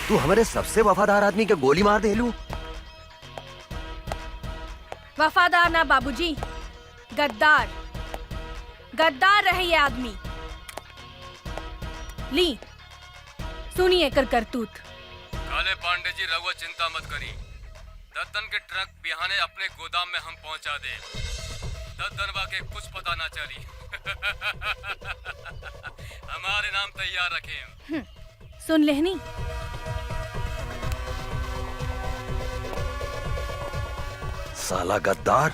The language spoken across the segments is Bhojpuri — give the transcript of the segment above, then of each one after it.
तू हमारे सबसे वफादार आदमी के गोली मार देलू। वफादार ना बाबूजी, गद्दार। गद्दार रहे ये आदमी। ली सुनिए कर करतूत। काले पांडे जी रघुआ चिंता मत करी, दद्दन के ट्रक बिहाने अपने गोदाम में हम पहुंचा दे। दद्दनवा के कुछ पता ना चली। हमारे नाम तैयार रखें। सुन लेहनी। साला गद्दार,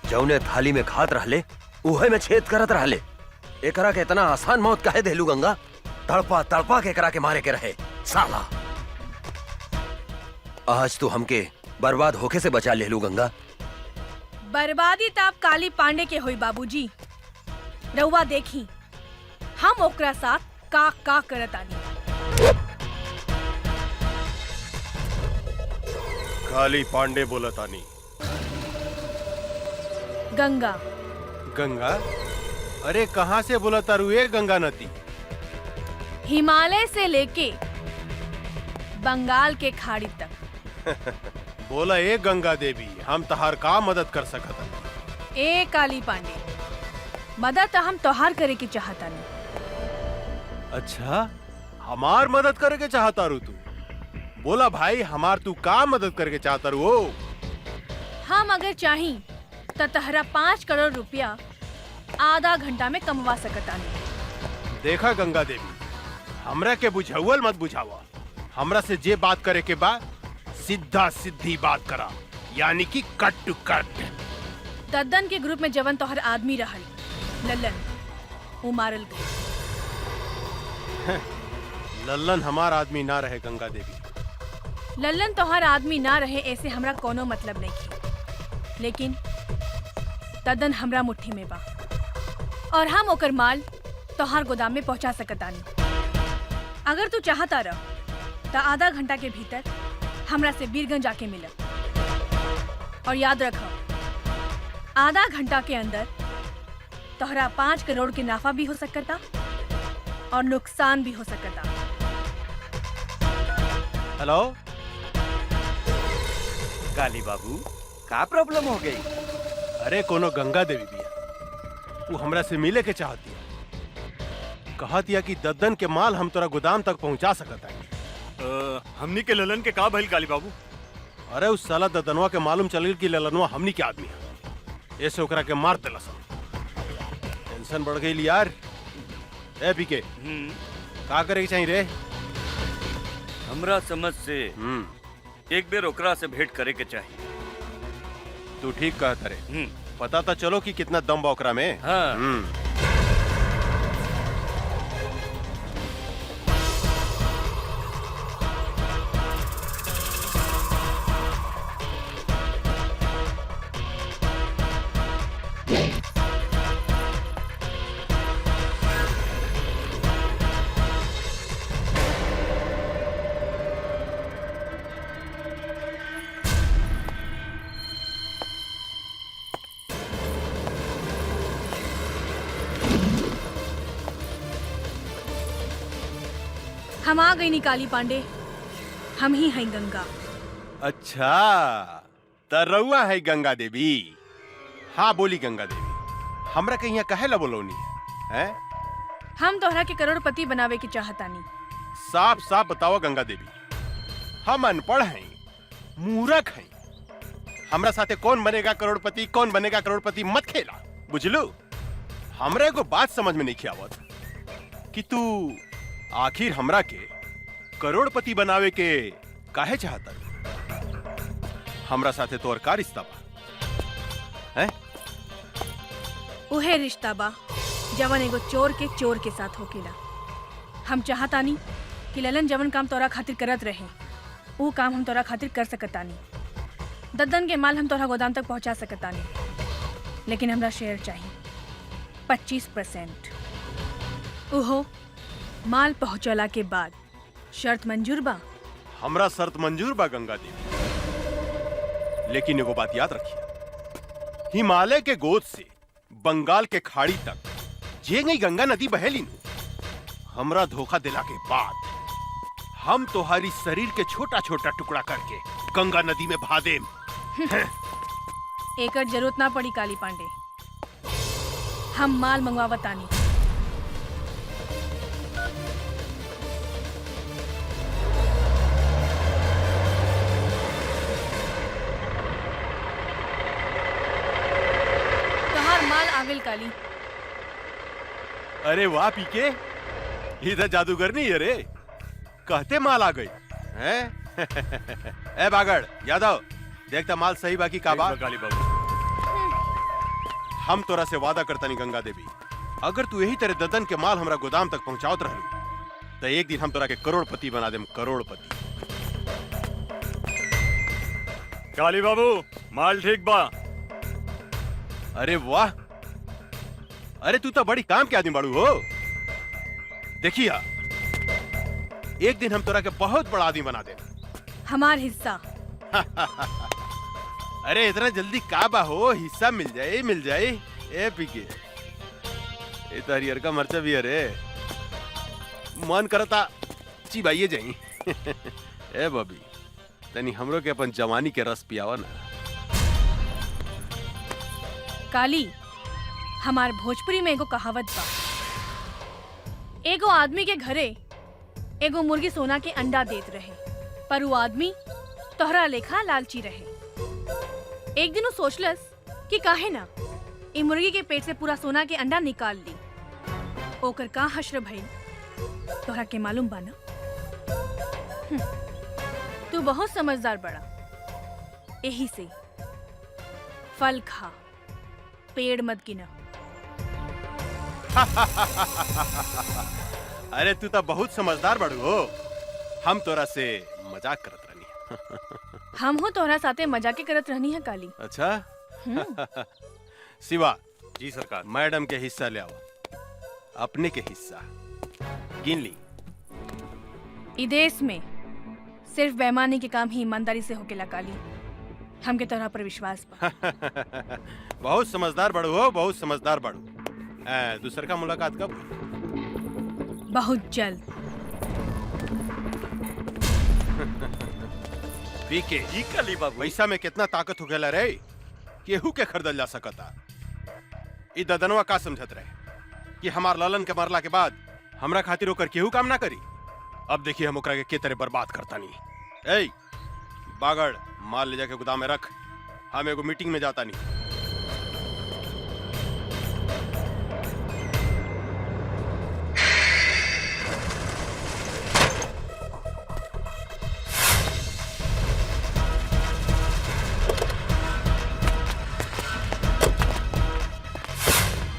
जौने थाली में खात रहले उहे में छेद करत रहले। एकरा के इतना आसान मौत काहे देलू गंगा? तड़पा तड़पा के एकरा के मारे के रहे साला। आज तू हमके बर्बाद होके से बचा लेलू गंगा। बर्बादी तो आप काली पांडे के होई बाबूजी। रउआ देखी हम ओकरा साथ का करत आनी। काली पांडे बोलतानी। गंगा। गंगा? अरे कहाँ से बोलतारू ए गंगा नदी? हिमालय से लेके बंगाल के खाड़ी तक। बोला ए गंगा देवी, हम तहार का मदद कर सकत? ए काली पांडे, मदद तो हम तोहार करे की चाहता नहीं। अच्छा, हमार मदद करे के चाहता रू तू? बोला भाई, हमार तू का मदद करके चाहता रू? ओ हम अगर चाही तो तहरा 5 करोड़ रुपया आधा घंटा में कमवा सकता नहीं। देखा गंगा देवी, हमरा के बुझावल मत बुझावा। हमरा से जे बात करे के बा सीधा सीधी बात करा, यानी कि कट टू कट। दद्दन के ग्रुप में जवन तोहर आदमी रहल लल्लन, वो मारल गई। लल्लन हमार आदमी ना रहे गंगा देवी। लल्लन तोहर आदमी ना रहे ऐसे हमरा कोनो मतलब नहीं की, लेकिन दद्दन हमरा मुट्ठी में बा और हम ओकर माल तोहार गोदाम में पहुंचा सकतानी। अगर तू चाहता रह तो आधा घंटा के भीतर हमरा से बीरगंज आके मिल। और याद रख, आधा घंटा के अंदर तोहरा 5 करोड़ के नाफा भी हो सकता और नुकसान भी हो सकता। हेलो काली बाबू, का प्रॉब्लम हो गई? अरे कोनो गंगा देवी बिया, वो हमरा से मिले के चाहती है। कहतिया कि दद्दन के माल हम तोरा गोदाम तक पहुंचा सकता है। हमनी के ललन के का भइल काली बाबू? अरे उस साला दद्दनवा के मालूम चल गई कि ललनवा हमनी के आदमी है, ऐसे ओकरा के मार देला सब। टेंशन बढ़ गई यार। ए पीके, का करे के चाहिए रे? हमरा समझ से एक बेर ओकरा से भेंट करे के चाहिए। तू ठीक कहत रे। पता तो चलो कि कितना दम बा ओकरा में। हाँ। हम आ गई निकाली पांडे, हम ही हैं गंगा। अच्छा, तरौआ है गंगा देवी। हाँ बोली गंगा देवी, हमरा के यहाँ कहे ला बोलौनी है? हम तोहरा के करोड़पति बनावे की चाहतानी। साफ साफ बताओ गंगा देवी, हम अनपढ़ हैं, मूर्ख हैं। हमरा साथे कौन बनेगा करोड़पति, कौन बनेगा करोड़पति मत खेला, बुझलू? हमरा को बात समझ में नहीं आवत कि तू आखिर हमरा के करोड़पति बनावे के काहे चाहता? हमरा साथे तोर का रिश्ता बा? हैं? उहे रिश्ता बा जवन एगो चोर के साथ होकेला। हम चाहतानी कि ललन जवन काम तोरा खातिर करत रहे वो काम हम तोरा खातिर कर सकतानी। दद्दन के माल हम तोरा गोदाम तक पहुंचा सकतानी, लेकिन हमरा शेयर चाहिए 25%। उहो माल पहुंचला के बाद। शर्त मंजूर बा? हमरा शर्त मंजूर बा गंगा देवी, लेकिन एगो बात याद रखिए, हिमालय के गोद से बंगाल के खाड़ी तक जे गई गंगा नदी बहेली नु, हमरा धोखा दिला के बाद हम तुम्हारी शरीर के छोटा छोटा टुकड़ा करके गंगा नदी में बहा देम। एकर जरूरत ना पड़ी काली पांडे। हम माल मंगवावतानी। तोहार माल आविल काली। अरे वाह पीके, इधर जादूगर नहीं है रे, कहते माल आ गई हैं? ए बागड़ यादव, देखता माल सही बाकी काबा। काली बाबू हम तोरा से वादा करता नहीं गंगा देवी, अगर तू यही तरह ददन के माल हमरा गोदाम तक पहुंचावत रहलू तो एक दिन हम तोरा के करोड़पति बना देम, करोड़पति। काली बाबू माल ठीक बा। अरे वाह, अरे तू तो बड़ी काम के आदमी बाड़ू हो। देखिया एक दिन हम तोरा के बहुत बड़ा आदमी बना दे। हमार हिस्सा। अरे इतना जल्दी काबा हो, हिस्सा मिल जाए मिल जाए। ए पीके, ए तो हरियर का मर्चा भी है रे, मन करता चिबाइए जाई। ए बबी, तनी हमरो के अपन जवानी के रस पियावा ना। काली, हमार भोजपुरी में एगो कहावत बा, एगो आदमी के घरे एगो मुर्गी सोना के अंडा देत रहे, पर वो आदमी तोहरा लेखा लालची रहे। एक दिन वो सोचलस कि काहे ना ई मुर्गी के पेट से पूरा सोना के अंडा निकाल ली। ओकर का हश्र भइल तोहरा के मालूम बा ना? तू बहुत समझदार बड़ा, यही से फल खा, पेड़ मत गिना। अरे तू तो बहुत समझदार बड़ू हो, हम तोरा से मजाक करत रहनी। हम हो तोहरा साथे मजाके करत रहनी है काली। अच्छा शिवा जी सरकार। मैडम के हिस्सा ले आओ, अपने के हिस्सा गिन ली। ई देश में सिर्फ बेईमानी के काम ही ईमानदारी से होकेला काली, हमके तोहरा पर विश्वास बा। बहुत समझदार बड़ू हो, बहुत समझदार बड़ू। दूसर का मुलाकात कब? बहुत जल्द। पीके जी काली बाबू। पैसा में कितना ताकत हो गया रे, केहू के खरीदल जा सकता। ई ददनवा का समझत रहे कि हमार ललन के मरला के बाद हमरा खातिर ओकर केहू काम ना करी। अब देखिए हम ओकरा के तरह बर्बाद करता नहीं। ए बागड़, माल ले जाके गोदाम में रख, हम एगो मीटिंग में जाता नहीं।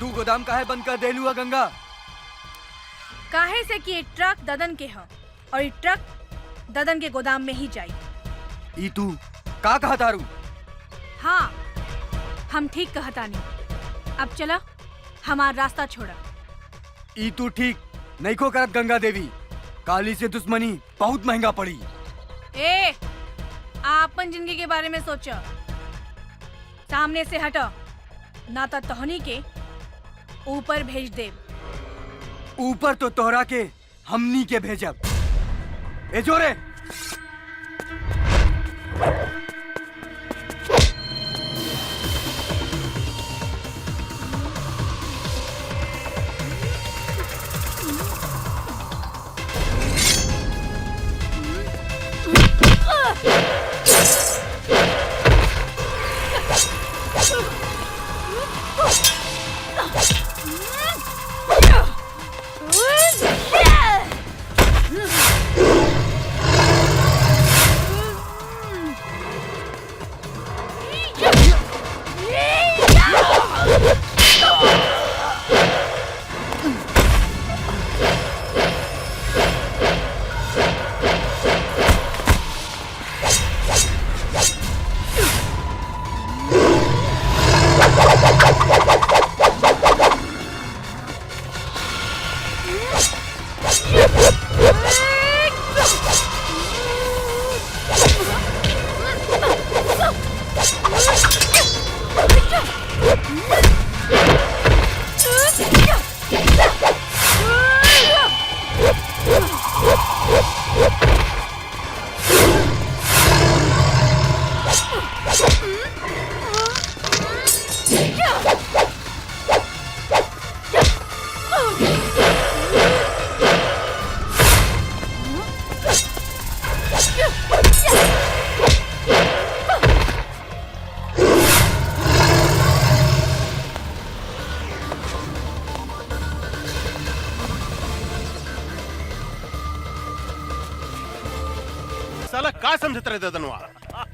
तू गोदाम काहे बंद कर देलू है गंगा? काहे से कि ये ट्रक ददन के ह और ये ट्रक ददन के गोदाम में ही जाई। ई तू का कहा तारू? हाँ, हम ठीक कहता नहीं। अब चला, हमार रास्ता छोड़ा। ई तू ठीक नहीं को करत गंगा देवी, काली से दुश्मनी बहुत महंगा पड़ी। ए, आपन जिंदगी के बारे में सोचो, सामने से हटो, ना तो तोहनी के ऊपर भेज दे। ऊपर तो तोहरा के हमनी के भेजब। ए जोरे, साला का समझत रहे ददनवा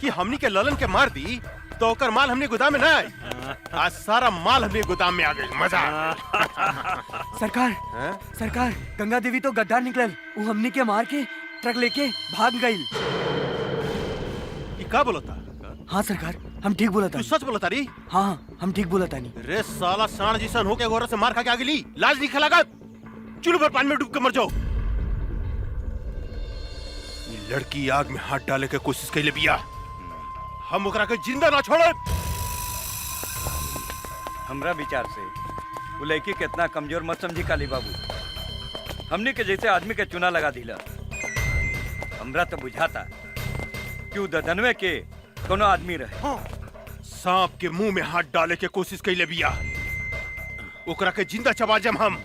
कि हमनी के ललन के मार दी तो ओकर माल हमने गोदाम में ना आई। आज सारा माल हमने गोदाम में आ गई। मजा आ गई। सरकार सरकार गंगा देवी तो गद्दार निकलल, वो हमनी के मार के ट्रक लेके भाग गई। ये का बोलता? हाँ सरकार, हम ठीक बोला था। तू सच बोलता री? हाँ हम ठीक बोला तानी। रे साला सांड जिसन होके गोरा से मार खा के आ गेली, लाज नहीं खलागा। चुल्लू भर पानी में डूब के मर जाओ। ये लड़की आग में हाथ डाले के कोशिश कैले बिया, हम ओकरा के जिंदा ना छोड़े। हमरा विचार से वो लड़की कितना कमजोर मत समझी काली बाबू। हमने के जैसे आदमी के चुना लगा दिला। हमरा तो बुझाता कि वो ददनवे के कोनो आदमी रहे। सांप के मुंह में हाथ डाले के कोशिश कैले बिया, ओकरा के जिंदा चबा जम हम।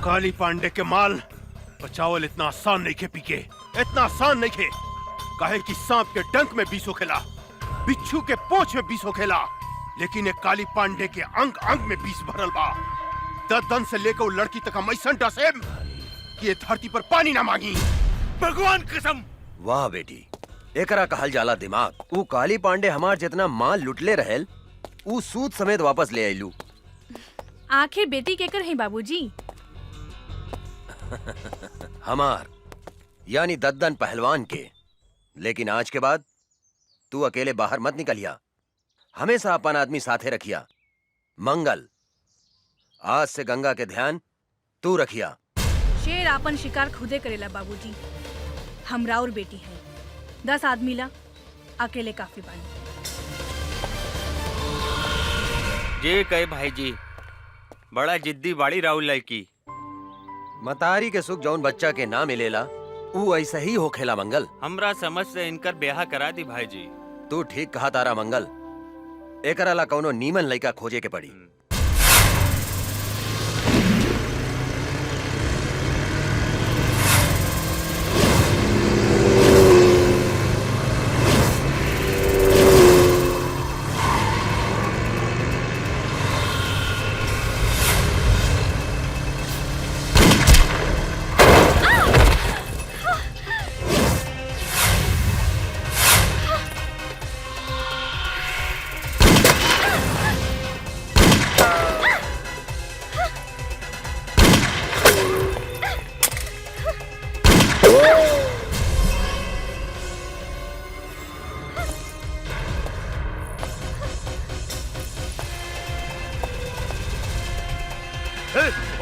काली पांडे के माल बचावल इतना आसान नहीं खे पीके, इतना आसान नहीं खे। काहे कि सांप के डंक में विष होखेला, बिच्छू के पोंछ में विष होखेला, लेकिन एक काली पांडे के अंग अंग में विष भरल बा। ददन से लेकर वो लड़की तक हम ऐसा डसेम कि ये धरती पर पानी ना मांगी। भगवान कसम। वाह बेटी, एकरा कहल जाला दिमाग। ऊ काली पांडे हमार जितना माल लुटले रहेल, ऊ सूद समेत वापस ले आइलू। आखिर बेटी केकर है बाबूजी? हमार यानी दद्दन पहलवान के। लेकिन आज के बाद तू अकेले बाहर मत निकलिया, हमेशा अपन आदमी साथे रखिया। मंगल, आज से गंगा के ध्यान तू रखिया। शेर आपन शिकार खुदे करेला बाबूजी। हमरा और बेटी है, 10 आदमी ला अकेले काफी बानी। जे कहे भाई जी, बड़ा जिद्दी बाड़ी राहुल लड़की। मतारी के सुख जौन बच्चा के ना मिलेला, ऊ ऐसा ही होखेला मंगल। हमरा समझ से इनकर ब्याह करा दी भाई जी। तू ठीक कहा तारा मंगल, एकरा ला कौनो नीमन लइका खोजे के पड़ी।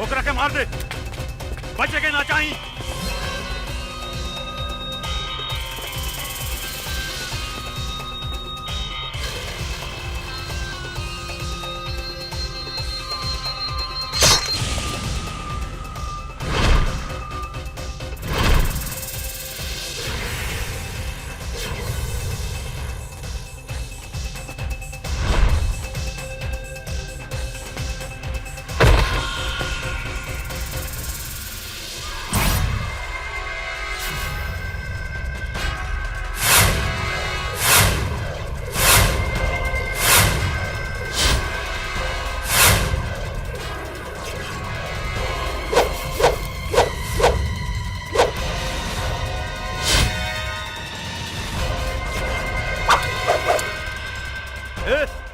ओकरा के मार दे, बचे के ना चाहिए।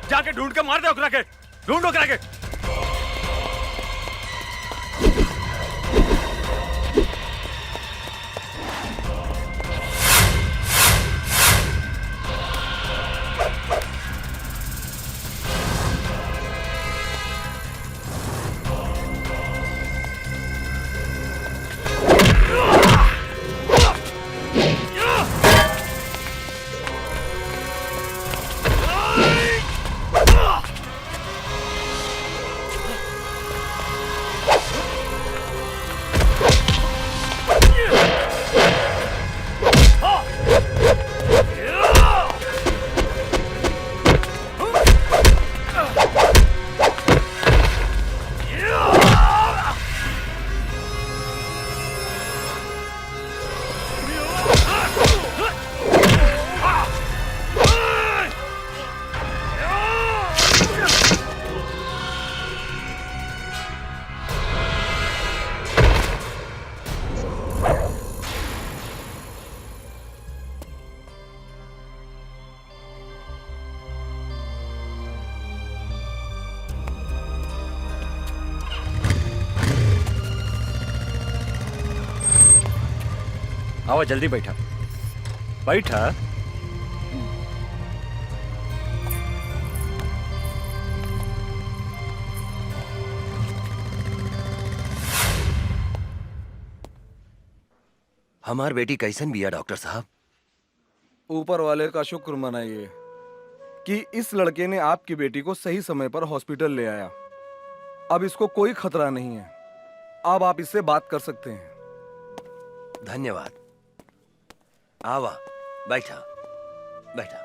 जाके ढूंढ के मार दे ओकरा के, ढूंढ ओकरा के। आओ जल्दी बैठा बैठा। हमार बेटी कैसन बिया डॉक्टर साहब? ऊपर वाले का शुक्र मनाइए कि इस लड़के ने आपकी बेटी को सही समय पर हॉस्पिटल ले आया। अब इसको कोई खतरा नहीं है। अब आप इससे बात कर सकते हैं। धन्यवाद। आवा बैठा बैठा।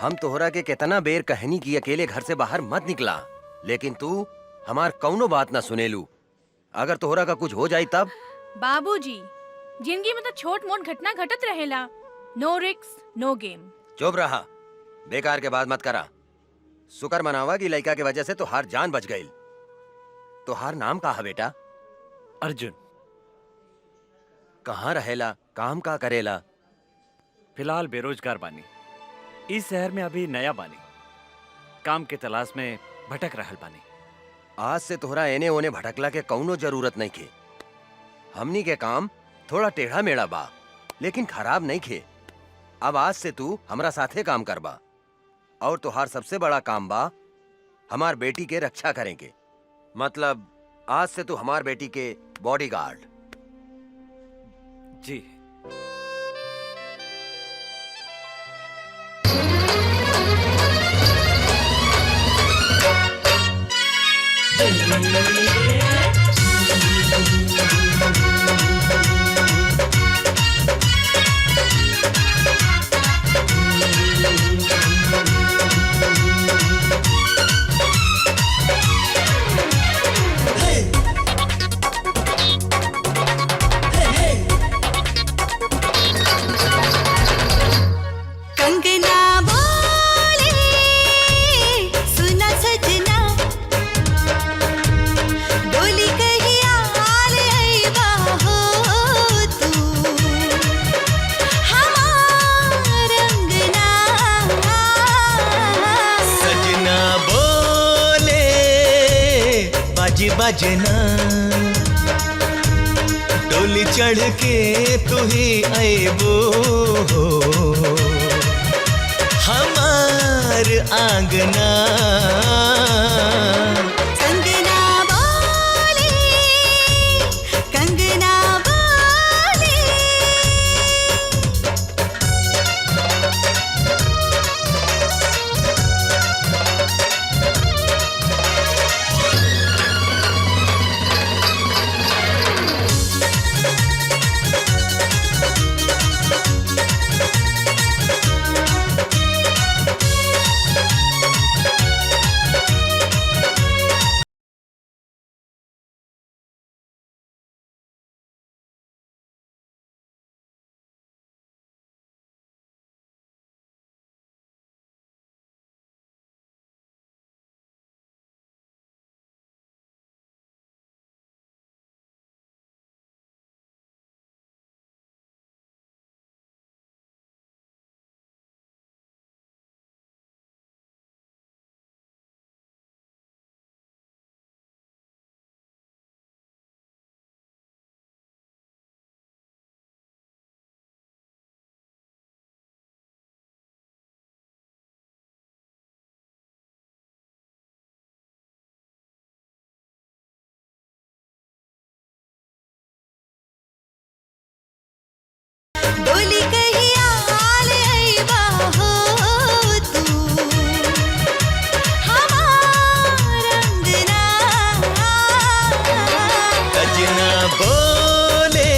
हम तोहरा के कितना बेर कहनी की अकेले घर से बाहर मत निकला, लेकिन तू हमार कौनो बात ना सुनेलू। अगर तोहरा का कुछ हो जाई तब? बाबूजी, जिंदगी में तो छोट मोट घटना घटत रहेला। नो रिस्क नो गेम। चुप रहा, बेकार के बात मत करा। शुक्र मनावा कि लड़का की वजह से तोहार जान बच गई। तोहार नाम का है बेटा? अर्जुन। कहाँ रहेला, काम का करेला? फिलहाल बेरोजगार बानी। इस शहर में अभी नया बानी, काम के तलाश में भटक रहल बानी। आज से तोहरा एने ओने भटकला के कौनो जरूरत नहीं खे। हमनी के काम थोड़ा टेढ़ा मेढ़ा बा, लेकिन खराब नहीं खे। अब आज से तू हमरा साथे काम करबा, और तोहार सबसे बड़ा काम बा हमार बेटी के रक्षा करेंगे। मतलब आज से तू हमार बेटी के बॉडीगार्ड। जी। बजना डोली चढ़ के तू ही आएबो हमार आंगना। कंगना बोले, कंगना बोले। डोली कहिया आले आइबा हो तू हमार अंगना। कंगना बोले,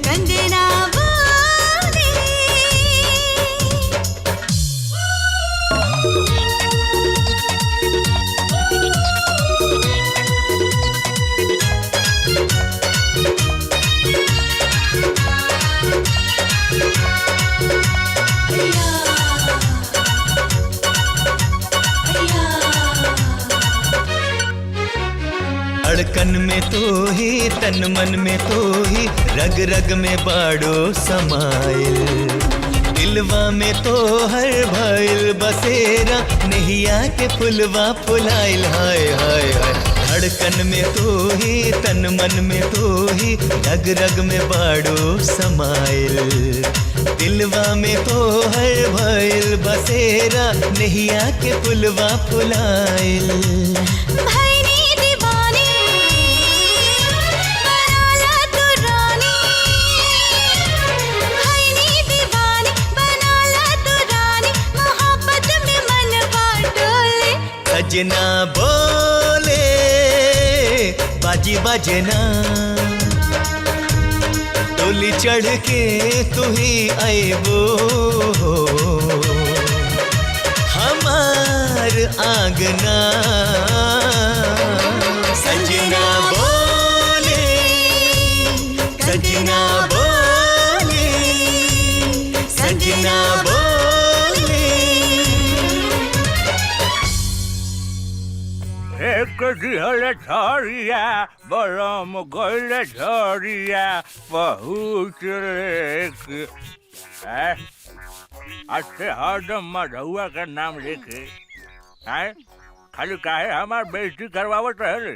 कंगना बोले। धड़कन में तो ही तन मन में तो ही रग रग में बाड़ो समाइल। दिलवा में तो हर भइल बसेरा नैया के फुलवा फुलाइल। हाय हाय हाय धड़कन में तू ही, तन मन में तू ही, रग रग में बाड़ो समाइल। दिलवा में तो है भइल बसेरा, नैया के पुलवा फुलाइल। भैनी दीवानी बनाला तू रानी, भैनी दीवानी बनाला तू रानी, मोहब्बत में मन बाटोले। सजना बोले बाजी बजना, डोली चढ़ के तू ही आएबो हमार आंगना। सजना बोले, सजना बोले, सजना बोले। एक दिहल झरिया बलम गइल झरिया बहुत लेके। अच्छे हरदम मधुआ का नाम लेके खाली काहे हमार बेइज्जती करवावत रहे।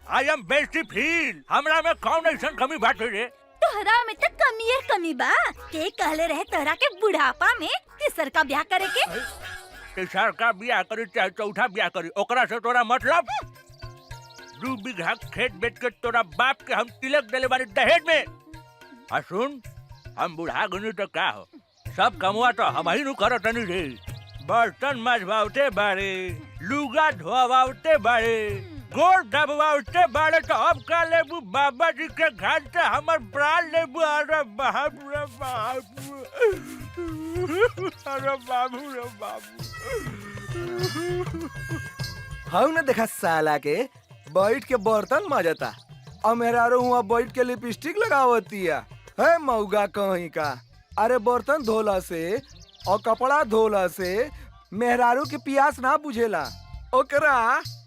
आई एम बेइज्जती फील, हमरा में कौन ऐसन कमी बाटे रे? तोहरा में तो कमी कमी बा। के कहले रहे तोहरा के बुढ़ापा में तीसर का ब्याह करे के? तीसर का ब्याह करी चाहे चौथा ब्याह करी, ओकरा से तोरा मतलब? 2 बीघा खेत बेच के तोरा बाप के हम तिलक देले बारी दहेज में। आ सुन, हम बुढ़ा गनी तो का हो, सब कमवा तो हम ही नु करत नहीं रे। बर्तन मजवावते बारे, लुगा धोवावते बारे, गोड़ दबवावते बारे, तो अब का लेबू बाबा जी के घर से हमर प्राण लेबू। अरे बाबू रे बाबू, अरे बाबू रे बाबू। हम ने देखा साला के बैठ के बर्तन मजता, और मेहरारू हुआ बैठ के लिपस्टिक लगावतिया है मऊगा कहीं का। अरे बर्तन धोला से और कपड़ा धोला से मेहरारू की प्यास ना बुझेला, ओकरा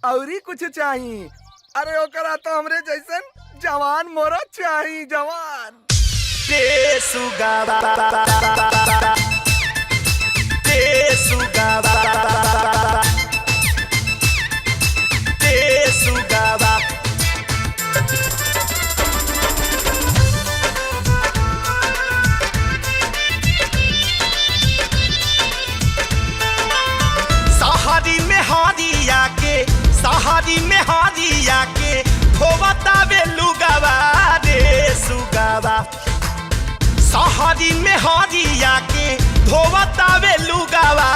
औरी कुछ चाहिए। अरे ओकरा तो हमरे जैसन जवान मोरा चाहिए, जवान। सुगावा सुगावा सुगावा। सहारी में हारिया के, सहारी में हारिया के धोवता वे लुगावा रे सुगावा। सहारी में हारिया के धोवता वे लुगावा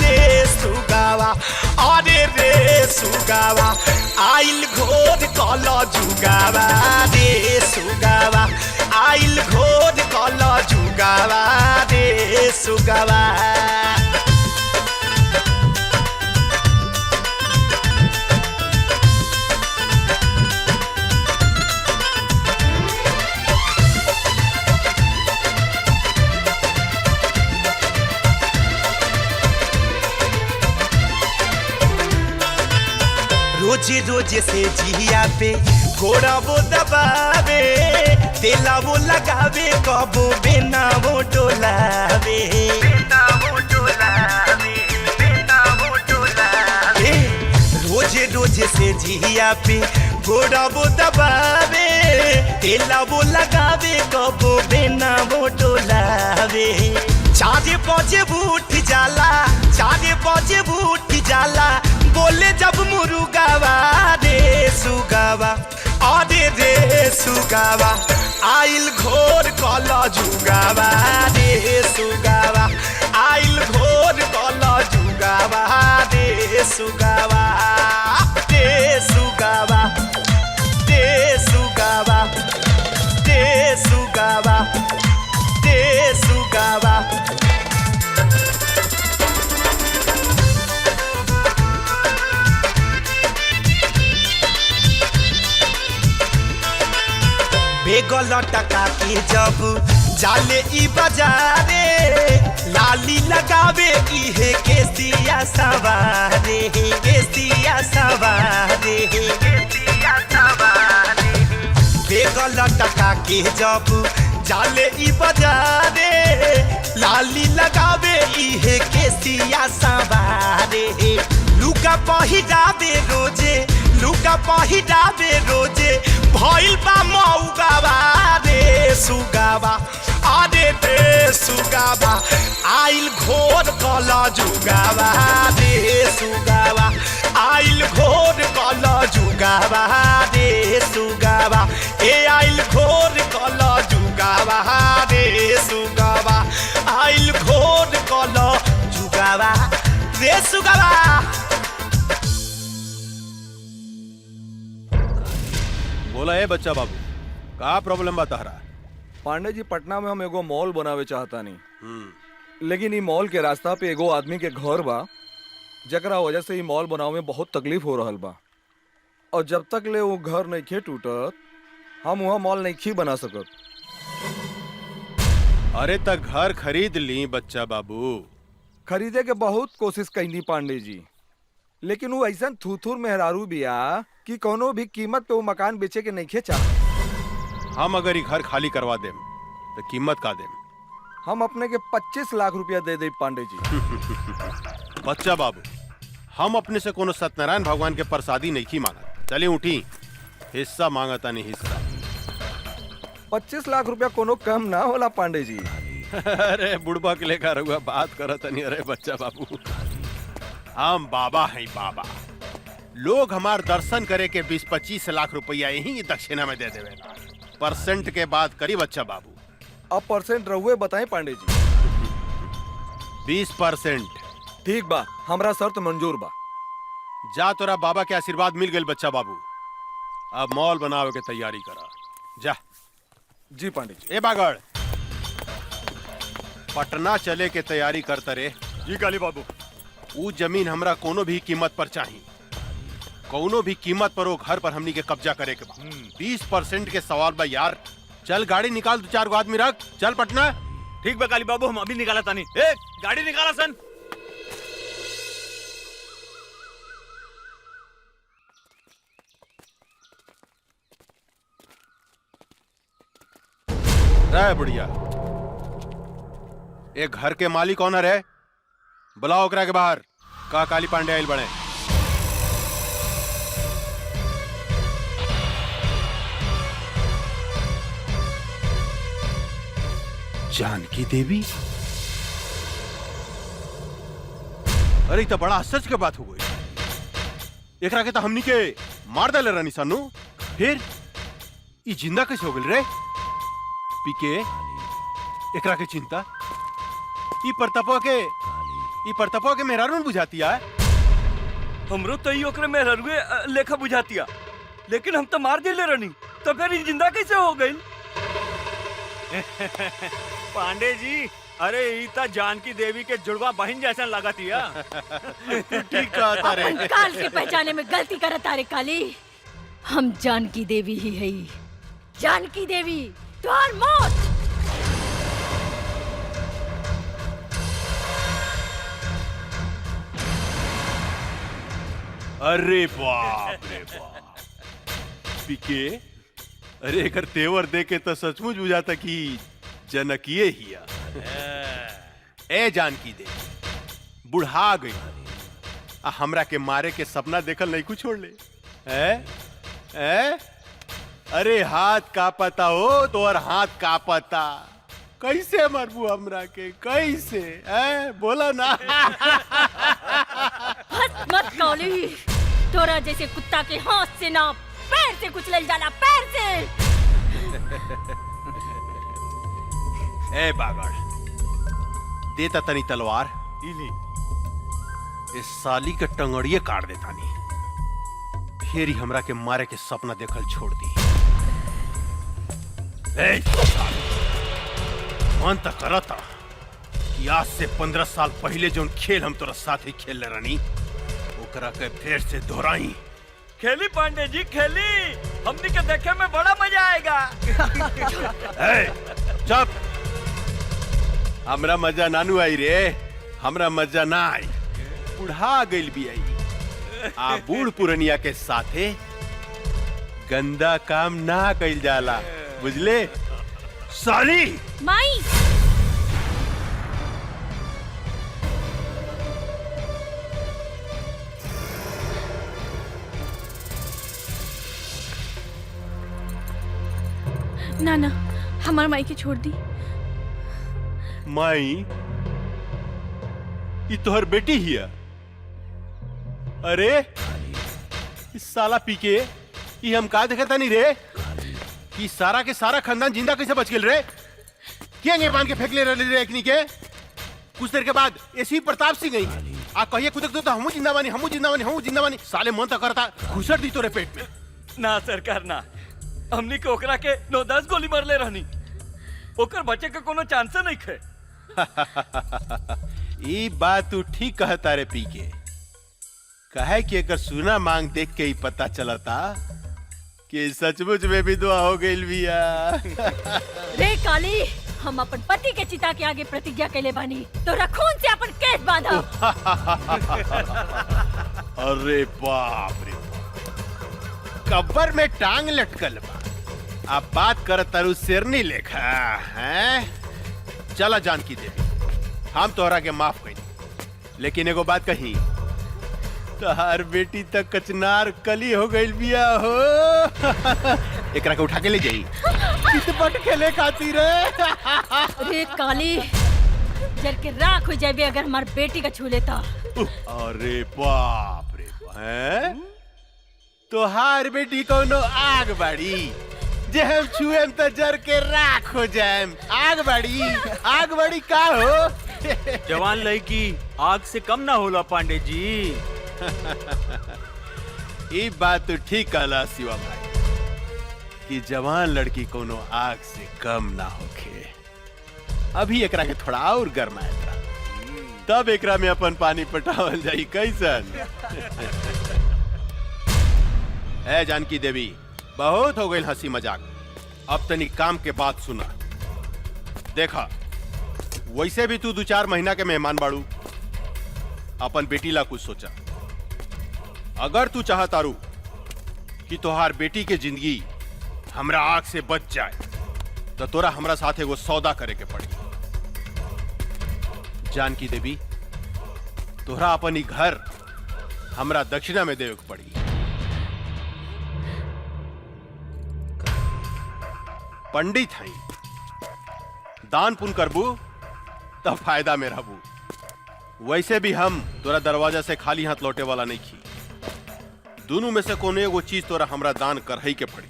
रे सुगावा। अरे रे सुगावा आइल घोर कल जुगावा रे सुगावा। आइल घोर कल जुगावा रे सुगावा। रोजे रोजे से जिया पे घोड़ा वो दबावे, तेला वो लगावे, कबो बेना वो डोलावे, बेना वो डोलावे, बेना वो डोलावे। रोजे रोजे से जिया पे घोड़ा वो दबावे, तेला वो लगावे, कबो बेना वो डोलावे। 4 बजे उठ जाला, 4 बजे उठ जाला, बोले जब मुर्गावा रे सुगावा। अरे रे सुगावा आइल घोर कल जुगावा रे सुगावा। आइल घोर कल जुगावा रे सुगावा। रे सुगावा, रे सुगावा, रे सुगावा, रे सुगावा। बेगल टका के जब जाले ई बाजारे, लाली लगावे इहे केसिया सवारे, केसिया सवारे, केसिया सवारे। बेगल टका के जब जाले ई बाजारे, लाली लगावे इहे केसिया सवारे। लुका पहिरावे रोजे, लुका पहिरावे रोजे भइल बा मौगावा रे सुगावा अरे रे सुगावा आइल घोर कला जुगावा रे सुगावा आइल घोर कला जुगावा रे सुगावा ए आइल घोर कला जुगावा रे सुगावा आइल घोर कला जुगावा रे सुगावा। बोला है बच्चा बाबू का प्रॉब्लम बता रहा? पांडे जी, पटना में हम एगो मॉल बनावे चाहता नहीं, लेकिन ई मॉल के रास्ता पे एगो आदमी के घर बा जकरा वजह से ई मॉल बनावे में बहुत तकलीफ हो रहल बा, और जब तक ले वो घर नहीं खे टूटत हम वहाँ मॉल नहीं खी बना सकत। अरे तक घर खरीद ली बच्चा बाबू। खरीदे के बहुत कोशिश कईनी पांडे जी, लेकिन वो ऐसा थूथूर मेहरारू बिया कि कोनो भी कीमत पे वो मकान बेचे के नहीं खेचा। हम अगर ये घर खाली करवा देम तो कीमत का देम? हम अपने के 25 लाख रुपया दे दे पांडे जी। बच्चा बाबू, हम अपने से कोनो सत्यनारायण भगवान के प्रसादी नहीं की मांगत। चलिए उठी, हिस्सा मांगता नहीं हिस्सा। 25 लाख रुपया कोनो कम ना होला पांडे जी। अरे बुढ़बा के लेकर हुआ बात करत नहीं। अरे बच्चा बाबू, हम बाबा हैं बाबा। लोग हमार दर्शन करे के 20-25 लाख रुपया यही दक्षिणा में दे देवेला। परसेंट के बात करी बच्चा बाबू। अब परसेंट रहुए बताएं पांडे जी। 20%। ठीक बा, हमरा शर्त मंजूर बा। जा, तोरा बाबा के आशीर्वाद मिल गए बच्चा बाबू। अब मॉल बनावे के तैयारी करा जा। जी पांडे जी। ए बागड़, पटना चले के तैयारी करता रे। जी काली बाबू। वो जमीन हमरा कोनो भी कीमत पर चाहिए। कोनो भी कीमत पर वो घर पर हमनी के कब्जा करे के बाद 20% के सवाल बा यार। चल गाड़ी निकाल, 2-4 गो आदमी रख, चल पटना। ठीक बा काली बाबू, हम अभी निकाला तानी। ए गाड़ी निकाला सन। रे बुढ़िया, एक घर के मालिक कौन है? बुलाओ ओकरा के बाहर। का काली पांडे आइल बने? जानकी देवी? अरे तो बड़ा आश्चर्य के बात हो गई। एकरा के तो हमनी के मार डाले रानी सानू, फिर ई जिंदा कैसे हो गई रे? पीके एकरा के चिंता ई परतपो के मेहरारू न बुझातिया। हमरो तो ई ओकरे मेहरारूए लेखा बुझातिया, लेकिन हम तो मार दिले रानी, तो फिर ई जिंदा कैसे हो गई? पांडे जी, अरे ईता जानकी देवी के जुड़वा बहन जैसा लगातिया। ठीक कहता रे। अपन काल के पहचाने में गलती करत तारे काली। हम जानकी देवी ही है। जानकी देवी तुहार मौत। अरे बाप रे बाप, पीके अरे एकर तेवर देके तो सचमुच बुझाता कि जनकिए हिया। ए जानकी दे बुढ़ा गई, हमरा के मारे के सपना देखल नहीं कुछ छोड़ ले। अरे हाथ का पता हो तो और हाथ का पता कैसे मरबू हमरा के, कैसे? बोला ना। हंस मत काली, तोरा जैसे कुत्ता के हाथ से ना पैर से कुचल जाला, पैर से। ए बागड़, देता तनी तलवार, इस साली के टंगड़िए काट देता नी, फिर ही हमरा के मारे के सपना देखल छोड़ दी। मन तक करता कि आज से 15 साल पहले जो खेल हम तोरा साथ ही खेल रानी, ओकरा के फिर से दोहराई। खेली पांडे जी खेली, हमनी के देखे में बड़ा मजा आएगा। चुप, हमरा मजा नानू आई रे, हमरा मजा ना आई। बुढ़ा गइल भी आई, आ बूढ़ पुरनिया के साथे गंदा काम ना कइल जाला, बुझले साली? माई ना ना हमार माई के छोड़ दी। माई ये तोहर बेटी ही है। अरे इस साला पी के ये हम का देखता नहीं रे कि सारा के सारा खानदान जिंदा कैसे बच गेल रे। क्या बांध के फेंक ले रहे एकनी के। कुछ देर के बाद ऐसी प्रताप सिंह गई आ कहिए कुदक दो तो हमू जिंदा बानी हमू जिंदा बानी हमू जिंदा बानी। साले मन तो करता घुसट दी तोरे पेट में। ना सरकार ना, हमनी के ओकरा के 9-10 गोली मारले रहनी, ओकर बचे के कोनो चांस नहीं खे। ये बात तू ठीक कहता रे पी के। कहे कि अगर सुना मांग देख के ही पता चलता कि सचमुच में भी दुआ हो गई बिया। रे काली, हम अपन पति के चिता के आगे प्रतिज्ञा कैले बानी, तोरा खून से अपन केस बांधा। अरे बाप रे, कब्र में टांग लटकल बा। अब बात कर तरु शेरनी लेखा हैं। चला जानकी देवी, हम तोहरा के माफ कही, लेकिन एगो बात कही, तोहार बेटी तक कचनार कली हो गई बिया हो। एकरा के उठा के ले जाई कितपट खेले खातिर। रे काली, जल के राख हो जाबे अगर हमार बेटी का छू लेता। अरे बाप रे हैं? तोहार बेटी कोनो आग बाड़ी जे हम छुएम तो जर के राख हो जाएम। आग बाड़ी का हो? जवान लड़की आग से कम ना होला पांडे जी। ये बात तो ठीक कहला शिवा भाई कि जवान लड़की कोनो आग से कम ना होखे। अभी एकरा के थोड़ा और गरमाएगा, तब एकरा में अपन पानी पटावल जाई कैसन। ए जानकी देवी, बहुत हो गई हंसी मजाक, अब तनी काम के बात सुना। देखा, वैसे भी तू 2-4 महीना के मेहमान बाड़ू, अपन बेटी ला कुछ सोचा। अगर तू चाहतारू कि तोहार बेटी के जिंदगी हमरा आग से बच जाए तो तोरा हमरा साथ एगो सौदा करे के पड़ी। जानकी देवी, तोहरा अपन ही घर हमरा दक्षिणा में देवे के पड़ी। पंडित हई, दान पुण्य करबू तब फायदा में रहबू। वैसे भी हम तोरा दरवाजा से खाली हाथ लौटे वाला नहीं खी। दोनों में से कोनो एगो चीज तोरा हमरा दान करही के पड़ी।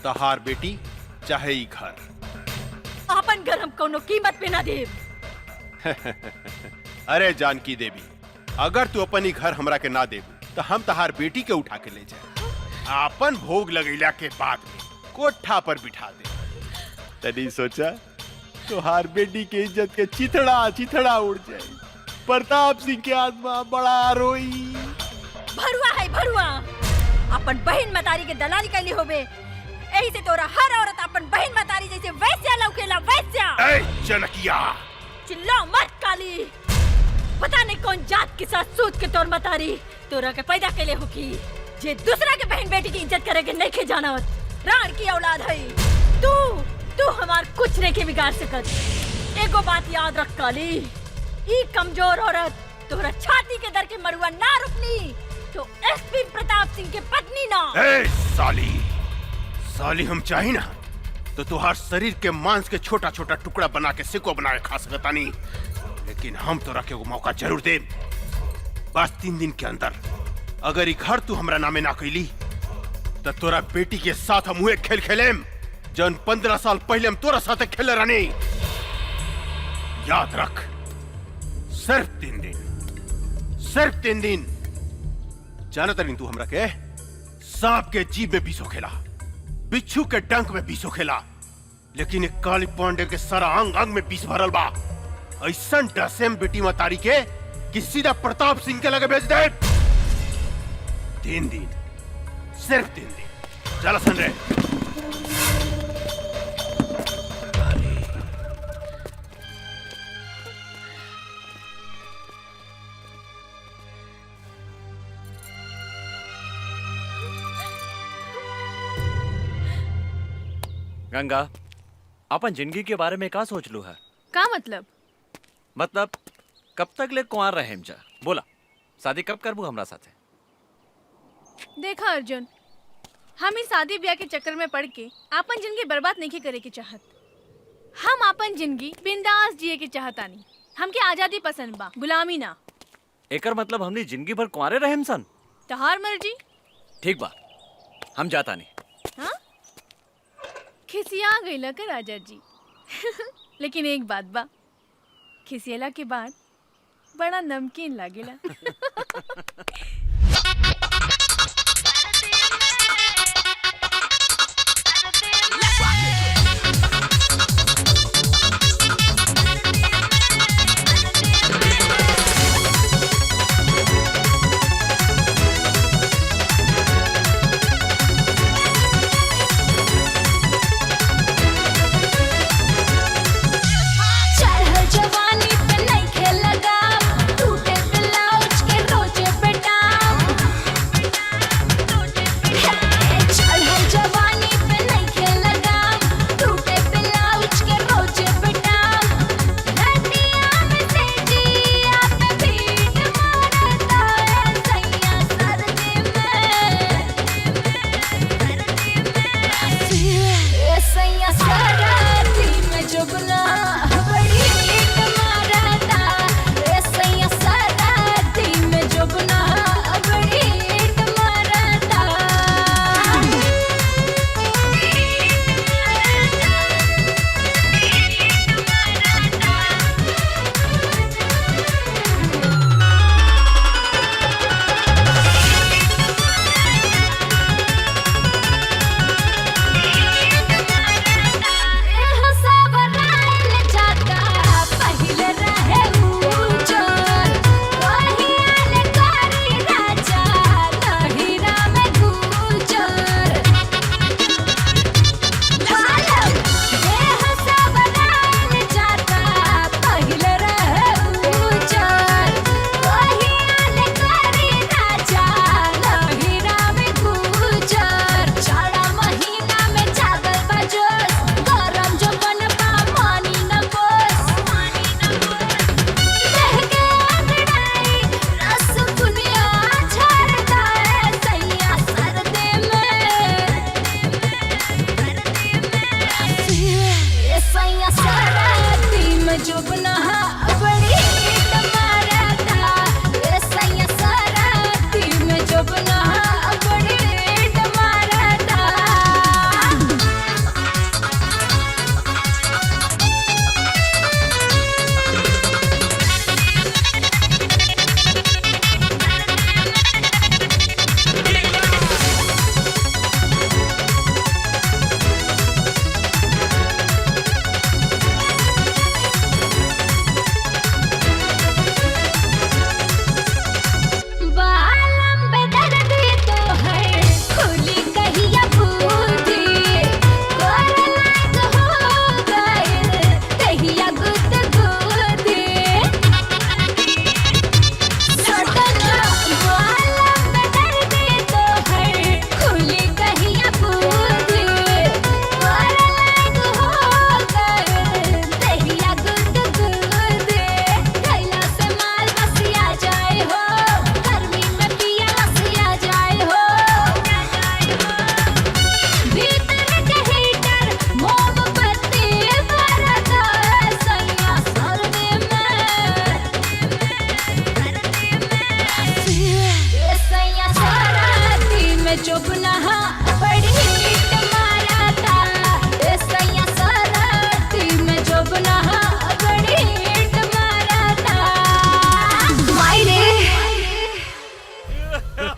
तहार बेटी चाहे ई घर। अपन घर हम कोनो कीमत पे ना देब। अरे जानकी देवी, अगर तू अपन ही घर हमरा के ना देबू तो हम तहार बेटी के उठा के ले जाए, अपन भोग लगैला के बाद में कोठा पर बिठा दे। तनी सोचा, तोहार बेटी के इज्जत के चिथड़ा उड़ जाए। प्रताप सिंह के आत्मा बड़ा रोई। भरुआ है भरुआ, अपन बहन मतारी के दलाली कैली होबे, एही से तोरा हर औरत अपन बहन मतारी जैसे वैस्या लौकेला वैस्या। ए जनकिया, चिल्ला मत काली, पता नहीं कौन जात के साथ सूत के तोर मतारी तोरा के पैदा कैले होकी, जे दूसरा के बहन बेटी की इज्जत करे के नहीं के जानत। राण की औलाद है तू हमार कुछ नहीं के बिगाड़ सकत। एगो बात याद रख काली, ई कमजोर औरत तोरा छाती के दर के मरुआ ना रुकनी तो एसपी प्रताप सिंह के पत्नी ना। ए साली हम चाही ना तो तुहार शरीर के मांस के छोटा छोटा टुकड़ा बना के सिको बना के खा सकता नहीं, लेकिन हम तो रखे वो मौका जरूर दे। बस 3 दिन के अंदर अगर ये घर तू हमरा नामे ना कैली तो तोरा बेटी के साथ हम हुए खेल खेलेम जन 15 साल पहले हम तोरा साथ खेले रहने। याद रख, सिर्फ 3 दिन। जानत नहीं तू हमरा के सांप के जीभ में बीसो खेला, बिच्छू के डंक में बीसो खेला, लेकिन एक काली पांडे के सारा अंग अंग में बीस भरल बा। ऐसा डसेम बेटी मतारी के कि सीधा प्रताप सिंह के लगे भेज दे। 3 दिन, सिर्फ 3 दिन। चला सन रे। गंगा, अपन जिंदगी के बारे में का सोच लू है? का मतलब कब तक ले कुंवार रहे जा? बोला, शादी कब करबू हमरा साथे? देखा अर्जुन, हम इस शादी ब्याह के चक्कर में पड़ के आपन जिंदगी बर्बाद नहीं करे के चाहत। हम आपन जिंदगी बिंदास जिए के चाहतानी। हमके आजादी पसंद बा, गुलामी ना। एकर मतलब हमनी जिंदगी भर कुंवारे रहेम सन। तहार मर्जी। ठीक बा, हम जाता नहीं। हाँ? खिसिया गईला का राजा जी। लेकिन एक बात बा, खिसियला के बाद बड़ा नमकीन लागेला।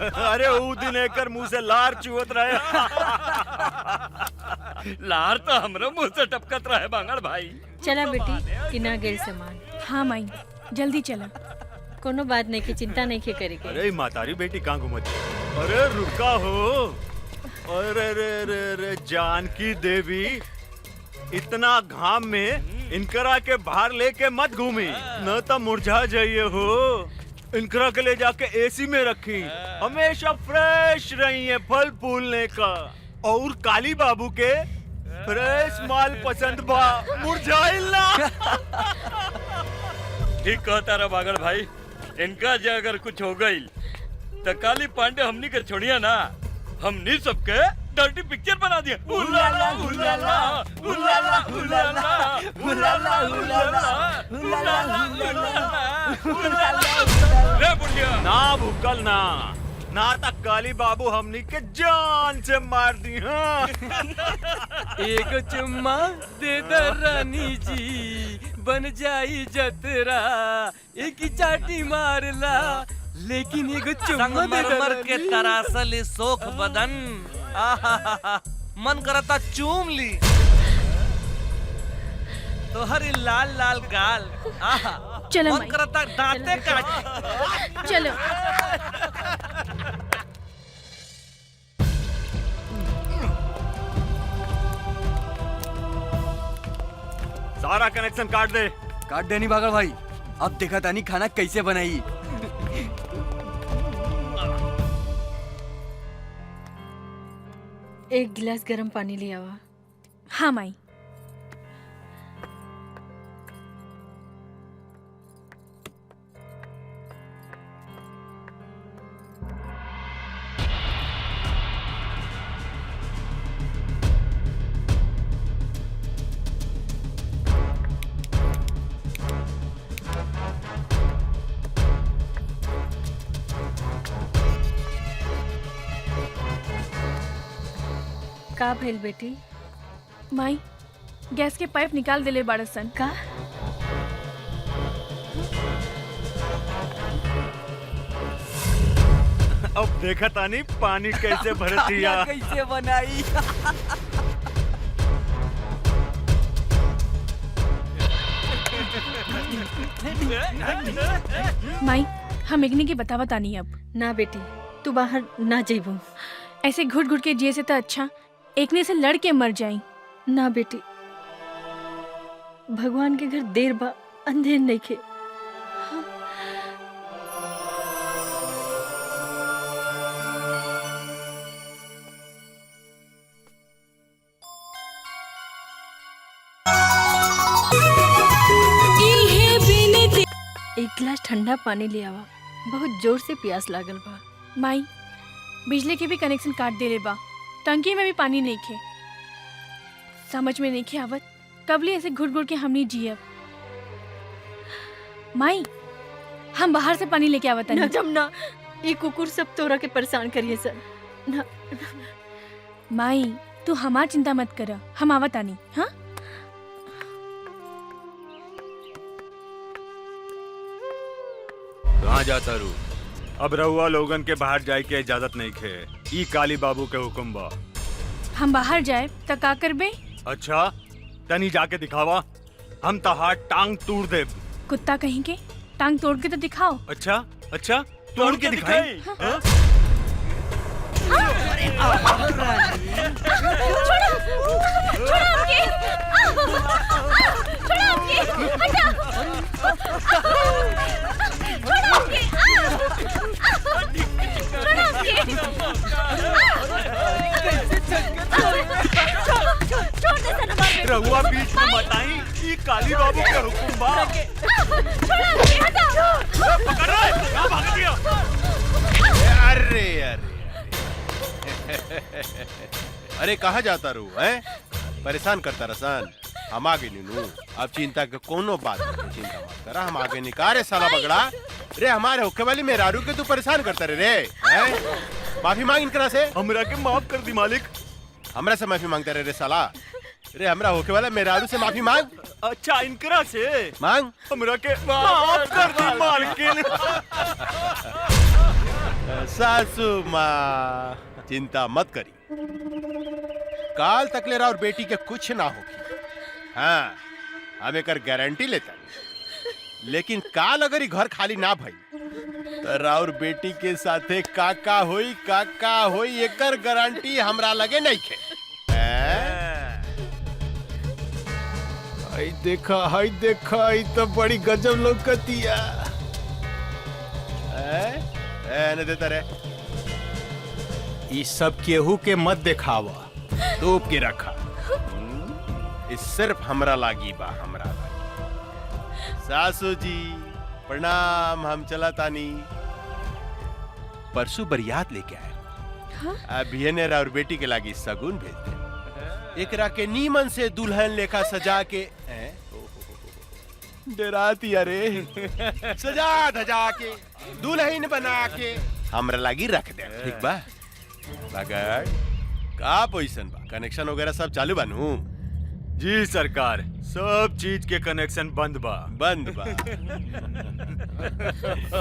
अरे ऊ दिन एकर मुंह से लार चुवत रहे। लार तो हमरो मुंह से टपकत रहे बांगड़ भाई। चला बेटी किना गेल सामान। हाँ माई जल्दी चला। कोनो बात नहीं की चिंता नहीं के करेगी। अरे मातारी बेटी कहाँ घूमत? अरे रुका हो। अरे रे रे रे जानकी देवी, इतना घाम में इनकरा के बाहर लेके मत घूमी, न तो मुरझा जाइए हो। इनकरा के ले जाके एसी में रखी, हमेशा फ्रेश रही है फल फूलने का। और काली बाबू के फ्रेश माल पसंद बा, मुरझाइल ना। ठीक कहता रहा बागड़ भाई, इनका जो अगर कुछ हो गई तो काली पांडे हमनी के छोड़िया ना, हमनी सबके डर्टी पिक्चर बना दिया। उलाला उलाला उलाला उलाला उलाला उलाला उलाला। रे बुढ़िया ना भूकल ना ना तक काली बाबू हमनी के जान से मार दी। हाँ एक चुम्मा दे दे रानी जी, बन जाई जतरा, एक ही चाटी मारला, लेकिन एक चुम्मा दे दे संगमरमर के रानी। तरासल सोख बदन, आहा मन करता चूम ली तो हरी लाल लाल गाल, आहा चलो मन माई। करता दांते काट। चलो सारा कनेक्शन काट दे। काट देनी बागड़ भाई, अब देखा तानी खाना कैसे बनाई। एक गिलास गर्म पानी लिया हुआ। हाँ माई। का भेल बेटी? माई गैस के पाइप निकाल देले बाड़सन। का? अब देखा तानी पानी कैसे भर दिया। खाना कैसे बनाई। माई हम एकनी के बतावा तानी अब। ना बेटी तू बाहर ना जेबू। ऐसे घुट घुट के जिए से तो अच्छा एकने से लड़ के मर जाई। ना बेटी भगवान के घर देर बा अंधेर नहीं खे। एक गिलास ठंडा पानी लिया हुआ, बहुत जोर से प्यास लागल बा। माई बिजली के भी कनेक्शन काट देले बा, टंकी में भी पानी नहीं खे। समझ में नहीं खे आवत कबले ऐसे घुट घुट के हमनी जियब। माई हम बाहर से पानी लेके आवत ना जमुना, ये कुकुर सब तोरा के परेशान करिए सर। ना माई तू हमार चिंता मत कर, हम आवत आनी। हाँ कहाँ जाता रू? अब रहुआ लोगन के बाहर जाए के इजाजत नहीं खे। ई काली बाबू के हुक्म बा। हम बाहर जाए तो का करबे? अच्छा तनी जाके दिखावा, हम तहार टांग तोड़ दे। कुत्ता कहीं के टांग तोड़ के तो दिखाओ। अच्छा अच्छा तोड़ के दिखाई। हाँ? रहुआ बीच में मत आई, ये काली बाबू के हुक्म बा। पकड़ रहा है, कहाँ भाग दिया? अरे अरे अरे कहाँ जाता रू है? परेशान करता रसान। हम आगे नीनू, अब चिंता के कोनो बात नहीं, चिंता मत करा, हम आगे निकारे साला बगड़ा। रे हमारे होके वाली मेहरारू के तू परेशान करता रे हैं? माफी मांग इनकरा से। हमरा के माफ कर दी मालिक। हमरा से माफी मांगता रे साला। रे हमरा होके वाला मेहरारू से माफी मांग। अच्छा इनकरा से मांग। हमरा के माफ कर दी मालकिन। सासू माँ चिंता मत करी, काल तक ले और बेटी के कुछ ना होगी। हाँ हम एक गारंटी लेता, लेकिन काल अगर ही घर खाली ना भई तो राउर बेटी के साथे काका होई एकर गारंटी हमरा लगे नहीं खे। हाय देखा ई तो बड़ी गजब लौकतिया। ने देता रे ई सब केहू के मत दिखावा, तोप के रखा। इस सिर्फ हमरा लागी बा, हमरा लागी। सासू जी प्रणाम, हम चला तानी। परसों बरियात लेके आए, अभियनेरा और बेटी के लागी सगुन भेज दे। एकरा के नीमन से दुल्हन लेखा सजा के डराती अरे सजा धजा के दुल्हन बना के हमरा लागी रख दे। ठीक बा? मगर का पोजीशन बा? कनेक्शन वगैरह सब चालू बानू? जी सरकार, सब चीज के कनेक्शन बंद बा। बंद बा।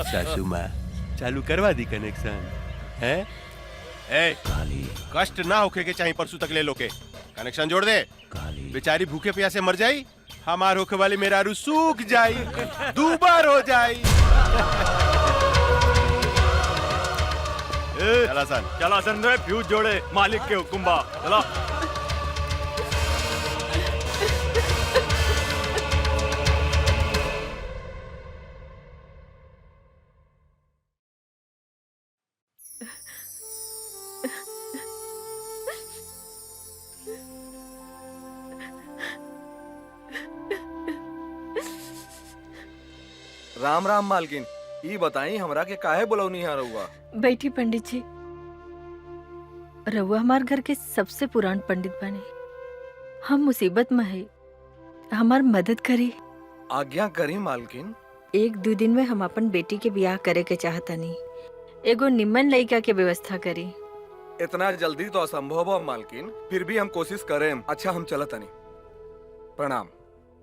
सासू माँ चालू करवा दी कनेक्शन है? ए काली कष्ट ना होके के चाहिए परसों तक ले लो के कनेक्शन जोड़ दे। काली बेचारी भूखे प्यासे मर जाई, हमार होके वाली मेरारू सूख जाई, दूबर हो जाई। चला सन, चला सन रे, फ्यूज जोड़े, मालिक के हुक्म बा। चला। राम राम मालकिन, ई बताई हमरा के काहे बुलौनी है रउआ? बैठी पंडित जी। रउआ हमार घर के सबसे पुरान पंडित बने। हम मुसीबत में है, हमार मदद करी। आज्ञा करी मालकिन। 1-2 दिन में हम अपन बेटी के ब्याह करे के चाहतनी। एगो निम्मन लड़का के व्यवस्था करी। इतना जल्दी तो असंभव हो मालकिन, फिर भी हम कोशिश करें। अच्छा हम चलत नहीं। प्रणाम।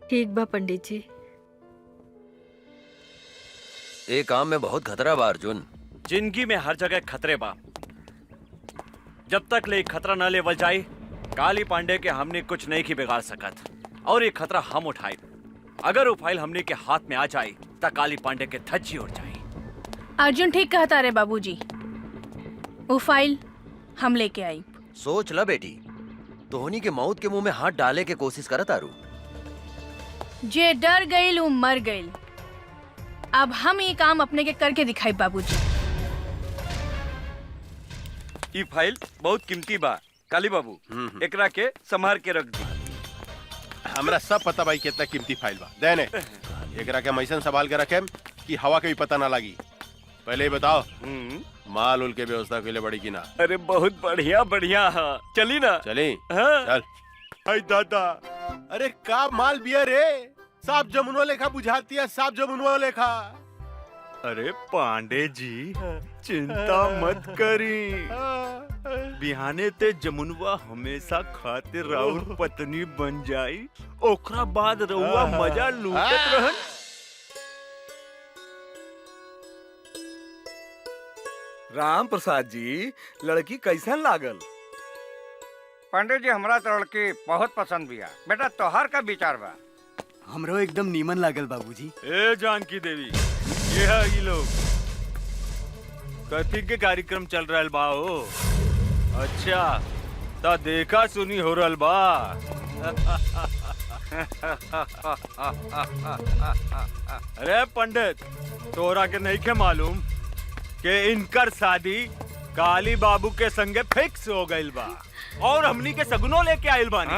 ठीक बा पंडित जी। एक काम में बहुत खतरा बा अर्जुन। जिंदगी में हर जगह खतरे बा। जब तक ले खतरा न लेवल जाए, काली पांडे के हमने कुछ नहीं की बिगाड़ सकत। और ये खतरा हम उठाए। अगर वो फाइल हमने के हाथ में आ जाए तो काली पांडे के धज्जी उड़ जाए। अर्जुन ठीक कहता रे बाबूजी। वो फाइल हम लेके आई। सोच ला बेटी, तोहनी के मौत के मुंह में हाथ डाले के कोशिश करत आरू। जे डर गईल वो मर गईल। अब हम ये काम अपने के करके दिखाई बाबूजी। ई फाइल बहुत कीमती बा काली बाबू, एकरा के संभाल के रख दी। हमरा सब पता भाई कितना कीमती फाइल बा। देने एकरा के मैसन संभाल के रखे कि हवा के भी पता ना लगी। पहले ही बताओ माल उल के व्यवस्था के लिए बड़ी की ना? अरे बहुत बढ़िया बढ़िया। हाँ चली ना? चली। हाँ। चल। आई दादा, अरे का माल बिया रे? साफ जमुनवा लेखा बुझाती है, साफ जमुनवा लेखा। अरे पांडे जी चिंता मत करी, बिहाने ते जमुनवा हमेशा खातिर राउर पत्नी बन जाई, ओकरा बाद रउआ मजा लूटत रहन। राम प्रसाद जी, लड़की कैसन लागल? पांडे जी हमरा तो लड़की बहुत पसंद बिया। बेटा तोहार का विचार बा? हमरो एकदम नीमन लागल बाबूजी। ए जानकी देवी, ये है ये लोग कथी के कार्यक्रम चल रहा बा हो? अच्छा ता देखा सुनी हो रहल बा। अरे पंडित, तोरा के नहीं के मालूम कि इनकर शादी काली बाबू के संगे फिक्स हो गइल बा और हमनी के सगुनो लेके आइल बानी।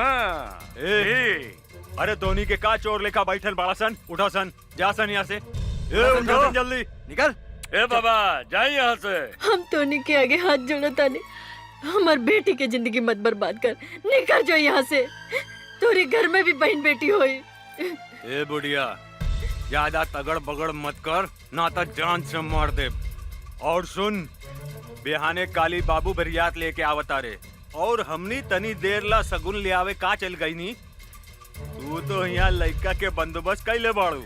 अरे धोनी के का चोर लेखा बैठल बड़ा सन, उठा सन, जा सन यहाँ से। उठा सन जल्दी, निकल। ए बाबा जाइए यहाँ से। हम टोनी के आगे हाथ जोड़ता नहीं। हमार बेटी के जिंदगी मत बर्बाद कर। निकल जो यहाँ से। तोरे घर में भी बहन बेटी होई। ए बुढ़िया, ज्यादा तगड़ बगड़ मत कर, ना तो जान से मार दे। और सुन, बिहाने काली बाबू बरियात लेके आवता रे, और हमनी तनी देर ला सगुन ले आवे का चल गई नी। तू तो यहाँ लड़का के बंदोबस्त कैले बाड़ू।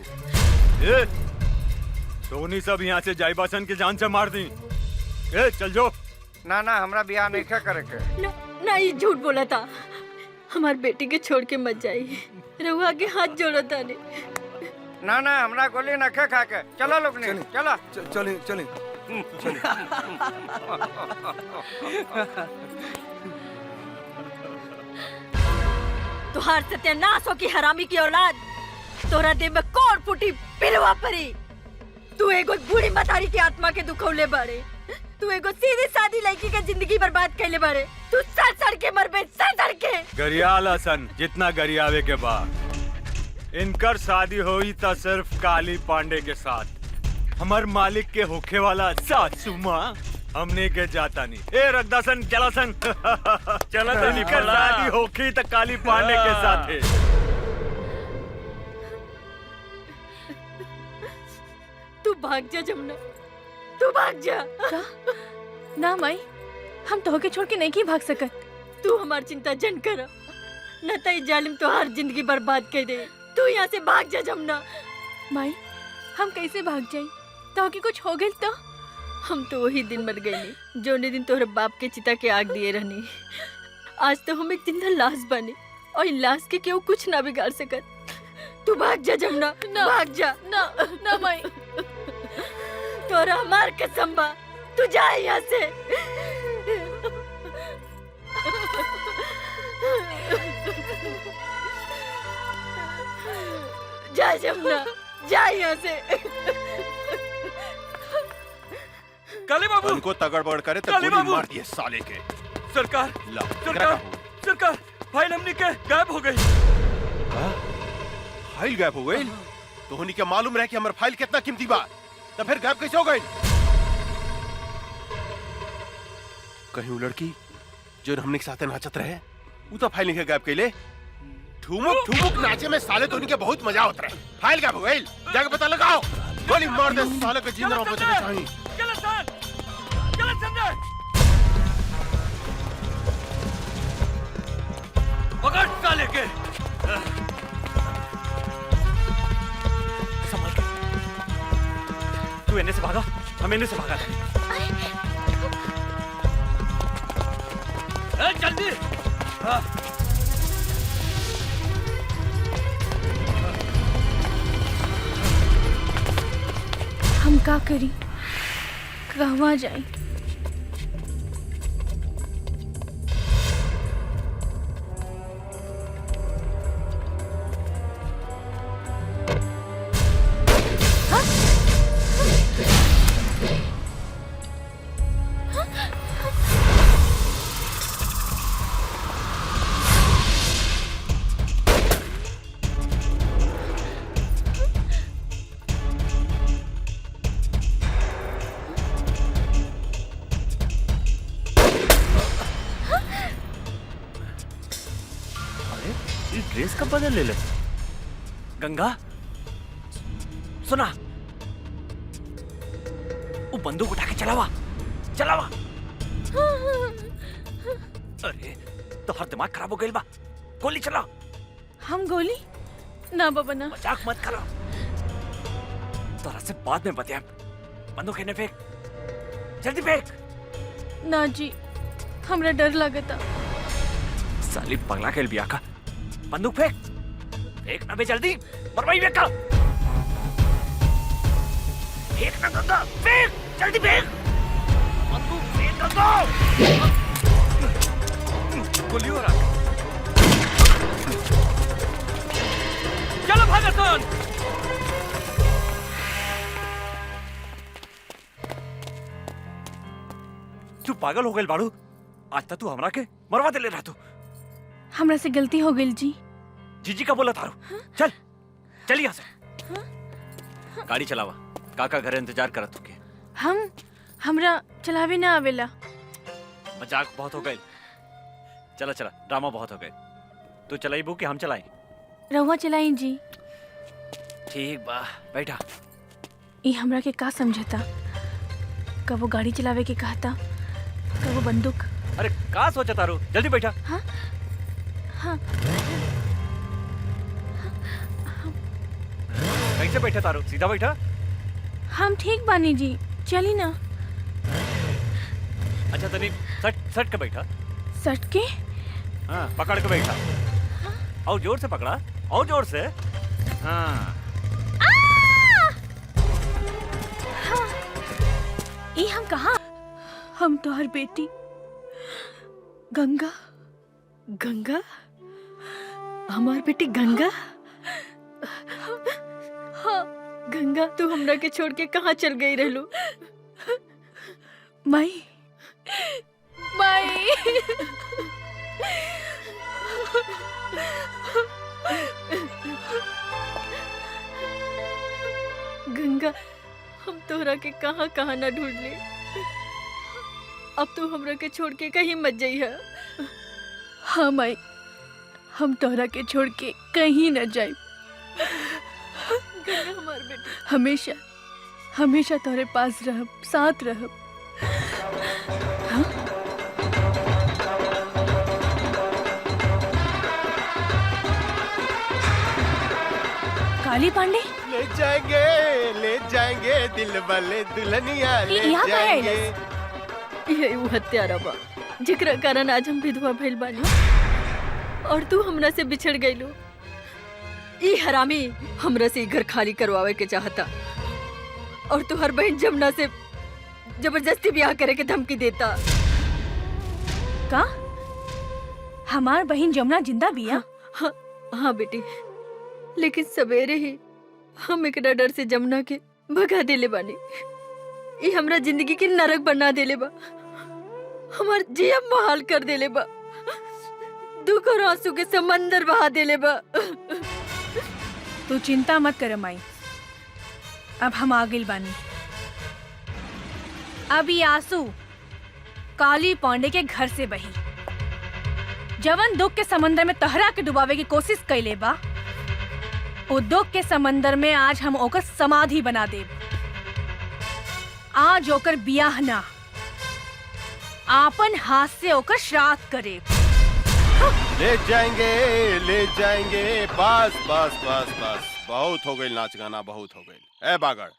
धोनी सब यहाँ से जाइबासन के जान से मार दी। ए चल जो। ना ना हमरा ब्याह नहीं करे के। ना ये झूठ बोला था। हमार बेटी के छोड़ के मत जाइए। रहुआ के हाथ जोड़ता नहीं। ना ना हमरा गोली न खा के। चलो लोग ने, चला। चले चले। तुहार सत्यानाश हो की हरामी की औलाद। तोरा देह में कौन फूटी पिलवा परी। तू एगो बूढ़ी मतारी की आत्मा के दुखौले बाड़े। तू एगो सीधी सादी लड़की के जिंदगी बर्बाद कैले बाड़े। तू सड़ सड़ के मरबे, सड़ सड़ के। गरियाल हसन जितना गरियावे के बाद इनकर शादी होई तो सिर्फ काली पांडे के साथ। हमार मालिक के होखे वाला सासू माँ हमने के जाता नहीं। ए रगदासन चला सन चला तो निकल शादी होखी तो काली पांडे के साथ है। तू भाग जा जमुना, तू भाग जा। का? ना माई, हम तोहके छोड़ के नहीं की भाग सकत। तू हमार चिंता जन कर, न तो जालिम तो हर जिंदगी बर्बाद कर दे। तू यहाँ से भाग जा जमुना। माई, हम कैसे भाग जाई? तोहके कुछ हो गइल तो? हम तो वही दिन मर गए जो दिन तोहरे बाप के चिता के आग दिए रहनी। आज तो हम एक जिंदा लाश बने और इन लाश के केहू कुछ ना बिगाड़ सकत। तू भाग जा जमुना, भाग जा। ना ना माई, तोरा हमार कसम बा, तू जा यहाँ से। जा जमुना, जा यहाँ से। काली बाबू उनको तगड़ बगड़ करे तो काली गोली बाबू! मार दिए साले के। सरकार ला, सरकार सरकार फाइल हमनी के गायब हो गई। फाइल गायब हो गई? तो होनी क्या मालूम रहे कि हमारा फाइल कितना कीमती बा, तो फिर गायब कैसे हो गई? कहीं वो लड़की जो हमने के साथ नाचत रहे वो तो फाइल नहीं गायब कैले। ठुमुक ठुमुक नाचे में साले तो उनके बहुत मजा होता रहे। फाइल गायब हो गई, जाके पता लगाओ। गोली मार दे साले को, जिंदा बचना चाहिए। पकड़ साले के। संभल के। तू इन्हें से भागा, हम इन्हें से भागा। जल्दी। हम का करी, कहवा जाई? ड्रेस कब बदल ले? गंगा सुना, वो बंदूक उठा के चलावा चलावा। अरे तो हर दिमाग खराब हो गई बा, गोली चला। हम गोली ना बाबा ना। मजाक मत करो, तोरा से बाद में बतिया। बंदूक इन्हें फेंक, जल्दी फेंक। ना जी, हमरा डर लगता। साली पगला के बिया का। बंदूक फेंक, फेंक ना बे जल्दी, मरवाई बेटा। फेंक ना गंगा, फेंक जल्दी फेंक। बंदूक फेंक गंगा। गोली हो रहा। चलो भागतन। तू पागल हो गई बाड़ू, आज तक तू हमरा के मरवा दे ले रहा तू। हमरा से गलती हो गई जी। जीजी का बोला थारू। चल चल यहाँ से। गाड़ी चलावा, काका घर इंतजार करत होके। हमरा चलावे ना आवेला। मजाक बहुत हो गई, चला चला, ड्रामा बहुत हो गए। तू चलाई बू कि हम चलाएं? रहुआ चलाई जी। ठीक बा, बैठा। ये हमरा के का समझता, कब वो गाड़ी चलावे के कहता, कब वो बंदूक। अरे का सोचा तारू, जल्दी बैठा। हाँ हाँ। कैसे बैठा तारू, सीधा बैठा। हम ठीक बानी जी, चली ना। अच्छा तनी सट सट के बैठा। सट के? हाँ पकड़ के बैठा। और जोर से पकड़ा, और जोर से। हाँ ये हम कहाँ? हम तो हर बेटी गंगा। गंगा? हमार बेटी गंगा? हाँ। गंगा तू हमरा के छोड़ के कहाँ चल गई रहलू? माई माई। गंगा हम तोहरा के कहाँ कहाँ ना ढूंढ ले। अब तू हमरा के छोड़ के कहीं मत जाइए। हाँ माई, हम तोहरा के छोड़ के कहीं न जाए। गंगा हमार बेटी, हमेशा हमेशा तोहरे पास रहब, साथ रहब। हाँ? काली पांडे ले जाएंगे दिल वाले दुल्हनिया ले यहाँ कहाँ है जाएंगे। ये वो हत्यारा बा जेकरा कारण आज हम विधवा भइल बानी और तू हमरा से बिछड़ गइलो। ई हरामी हमरा से घर खाली करवावे के चाहता और तू हर बहन जमुना से जबरदस्ती ब्याह करे के धमकी देता। का हमार बहन जमुना जिंदा बिया? हाँ बेटी, लेकिन सवेरे ही हम एक डर से जमुना के भगा देले बानी। ये हमरा जिंदगी के नरक बना देले बा, हमार जिया मुहाल कर देले बा, दुख और आंसू के समंदर बहा देले बा। तू चिंता मत कर माई, अब हम आ गइल बानी। अब ये आंसू काली पांडे के घर से बही। जवन दुख के समंदर में तहरा के डुबावे की कोशिश कैले बा, वो दुख के समंदर में आज हम ओकर समाधि बना देब। आज ओकर बियाह ना, आपन हाथ से ओकर श्राद्ध करे। ले जाएंगे बस बस बस बस, बहुत हो गई नाच गाना, बहुत हो गई। ए बागड़,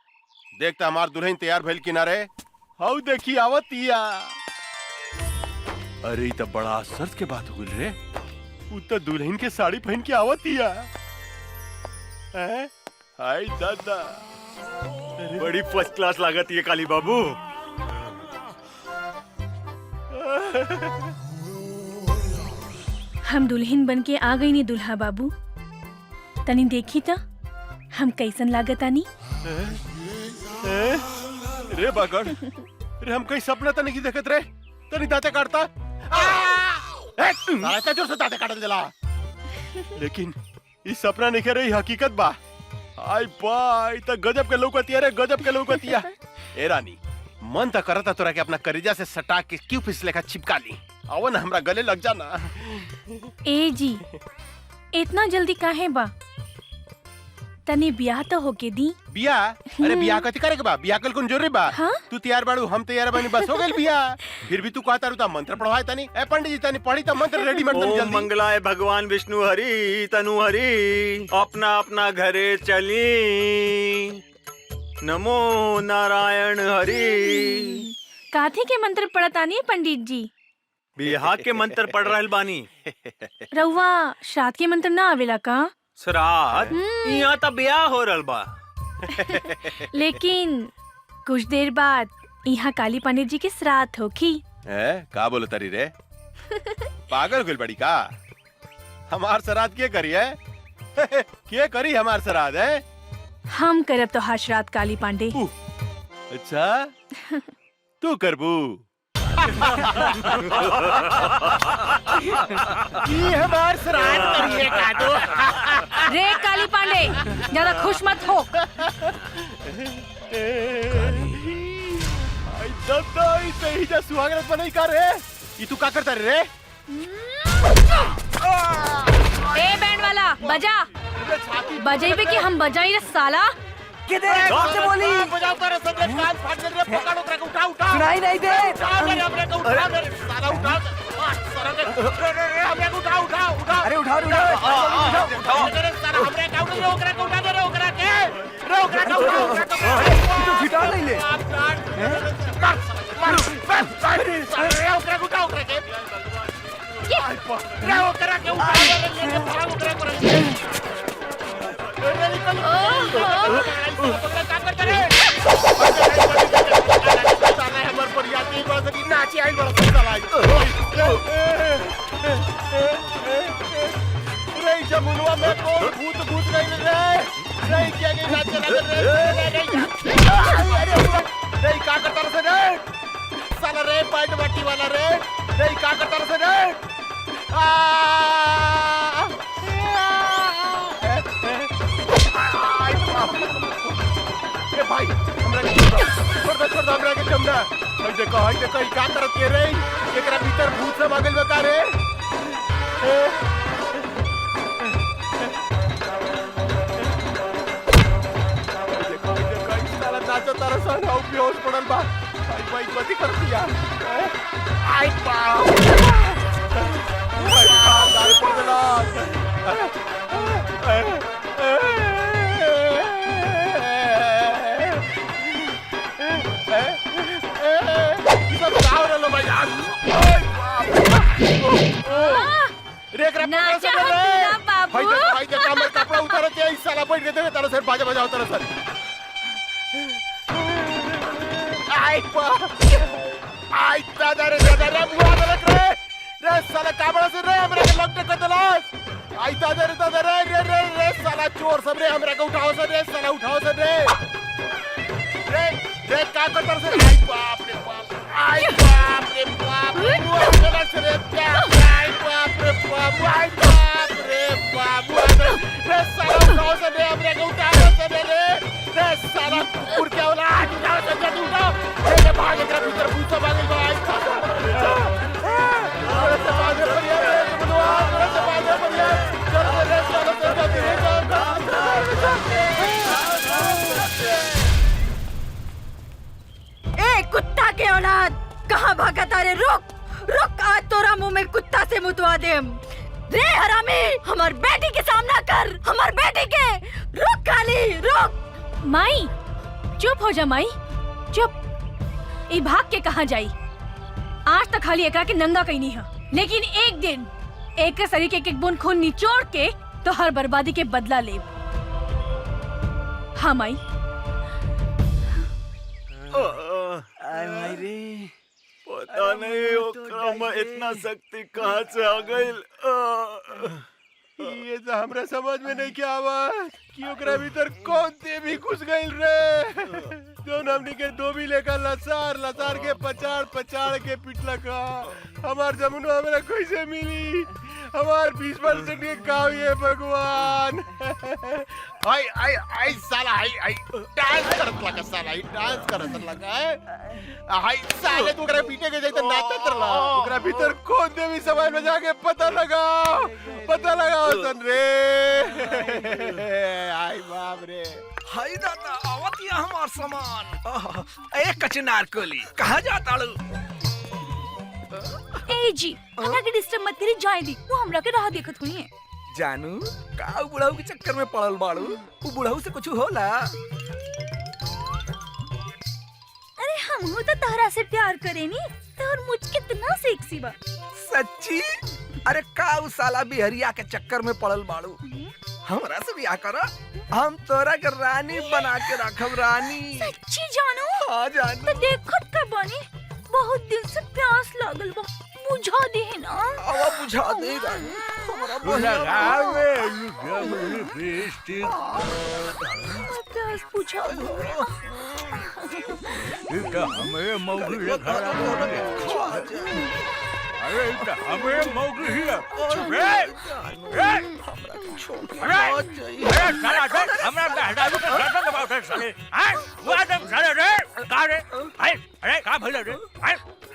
देखता हमार दुल्हन तैयार भइल किनारे। हाउ देखी आवतिया। अरे तो बड़ा आश्चर्य के बात हो गई रे, उ तो दुल्हन के साड़ी पहन के आवतिया। हाय दादा, बड़ी फर्स्ट क्लास लागत ये काली बाबू। हम दुल्हन बन के आ गई नी दुल्हा बाबू, तनी देखी तो हम कैसन लागत आनी। रे बागड़, रे हम कहीं सपना तो नहीं देखत रे, तनी दांते काटता। साला जोर से दांते काट देला। लेकिन इस सपना नहीं रही, हकीकत बा। आई बाई तो गजब के लौकतिया रे, गजब के लौकतिया। ए रानी, मन तो करता तोरा के अपना करेजा से सटा के क्यों फिसले का चिपका ली। आओ ना हमरा गले लग जाना। ए जी, इतना जल्दी काहे बा? तनी ब्याह तो होके दी। बियाह? अरे बियाह कथी करे के बा? बियाह कल कौन जरूरी बा? हाँ? तू तैयार बाड़ू, हम तैयार बानी, बस हो गइल बियाह। फिर भी तू कहता रुता मंत्र पढ़वाए तनी। ए पंडित जी तनी पढ़ी त मंत्र रेडीमेड तनी ओम जल्दी। मंगलाय भगवान विष्णु हरि तनु हरि, अपना अपना घरे चली। नमो नारायण हरि। काथे के मंत्र पढ़तानी पंडित जी? बिहार के मंत्र पढ़ रहल बानी। रउआ श्राद्ध के मंत्र ना आवेला का? श्राद्ध? यहाँ तो ब्याह हो रहल बा। लेकिन कुछ देर बाद यहाँ काली पंडित जी के श्राद्ध होखी। का बोलो तरी रे? पागल गइल बड़ी का? हमार श्राद्ध के करी है? के करी हमार श्राद्ध है? हम करब तो श्राद्ध काली पांडे। अच्छा, तू करबू? ये हमार श्राद्ध करिए का दो। रे काली पांडे, ज्यादा खुश मत हो। आई दादा, ई सही जा सुहागरात बनई का रे? ई तू का करता रे? ए बैंड वाला, बजा। बजाइबे कि हम बजाई रे साला। किधर से बोली? बजाओ कर सब कान फाड़ दे रे, पकड़ो करे उठा उठा। सुनाई नहीं दे। उठा मेरे अपने को, उठा मेरे साला उठा। रे हमरे को उठा उठा उठा। अरे उठाओ रे साला हमरे का उठा, ओकरा को उठा दे रे, ओकरा के रे, ओकरा का उठा, ओकरा का तू फिटा नहीं ले। मार रे, ओकरा को उठा, ओकरा के रे, ओकरा के उठा रे, ओकरा को जमुनवा में कौन भूत भूत नहीं रे, क्या नाचे रे, का करता रे साला रे, पैंट बाटी वाला रे, का करता रे? भाई हमरा छोड़ दो हमरा के जमुना। हाय देखो ई का करत के रे एकरा भीतर भूत सब आगल बता रे देखो ई साला नाचो तारा सन हाउ बेहोश पड़ल बा भाई गति कर दिया आई बाप दाल पड़ गला कपड़ा उतारते साला बैठ के देखे तारा सर बाजा बजाओ तारा सर आई दादा रे बुआ लग रे साला काबड़ा से रे हमरा के लपटे कर दलास आई दादा रे साला चोर सब रे हमरा के उठाओ से रे साला उठाओ से रे रे का करतर से आई बाप रे बाप बुआ से रे क्या आई बाप रे बाप रे साला उठाओ से रे हमरा के उठाओ से रे साला कुकुर के औलाद उठाओ से जल्दी उठाओ रे भाग एकरा भीतर भूत सब आ गइल बा आई से बाजे परिया रे बुलवा से बाजे परिया चल रे साला जल्दी ए कुत्ता के औलाद कहाँ भागा तारे रुक आज तोरा मुंह में कुत्ता से मुतवा देम रे हरामी हमार बेटी के सामना कर हमार बेटी के रुक काली रुक माई चुप हो जा माई चुप ई भाग के कहाँ जाई आज तक खाली एकरा के नंगा कहीं नहीं है लेकिन एक दिन एक शरीर के एक बूंद खून निचोड़ के तो हर बर्बादी के बदला ले हाँ माई पता नहीं ओकरा में इतना शक्ति कहाँ से आ गई ये तो हमरा समझ में नहीं क्या आवा कि ओकरा भीतर कौन देवी घुस गइल रे जोन हमनी के डोबी लेकर लसार के पचाड़ के पिटला का हमार जमुनो हमरा कैसे मिली हमार 20% के गाँव ये भगवान आई साला आई डांस करत लगा साला आई डांस करत लगा आई साले तू ओकरा पीटे के जैसे नाचत रहला ओकरा भीतर कौन देवी समाज में जाके पता लगा सन रे आई बाप रे हाय दादा आवतिया हमार सामान ए कचनार कोली कहाँ जाता लू ए जी हमरा के डिस्टर्ब मत करी जाए दी वो हमरा के राह देखत हुई है जानू का बुढ़ाऊ के चक्कर में पड़ल बाड़ू वो बुढ़ाऊ से कुछ होला अरे हम हो तो तारा से प्यार करेनी और मुझ कितना सेक्सी बा सच्ची अरे का उ साला बिहरिया के चक्कर में पड़ल बाड़ू हमरा से ब्याह करा हम तोरा के रानी बना के रखब रानी सच्ची जानू हाँ जानू तो देखत का बनी बहुत दिन से प्यास लागल बा बुझा दे ना आवा बुझा दे रानी हमरा लगावे लिपस्टिक प्यास बुझा दो इतना हमें मौगी ले खड़ा अरे इतना हमें मौगी ही अरे साला देख हमरा बेहदारू के गर्दन दबाव से साले हैं वो आदम साले रे का रे अरे का भइल रे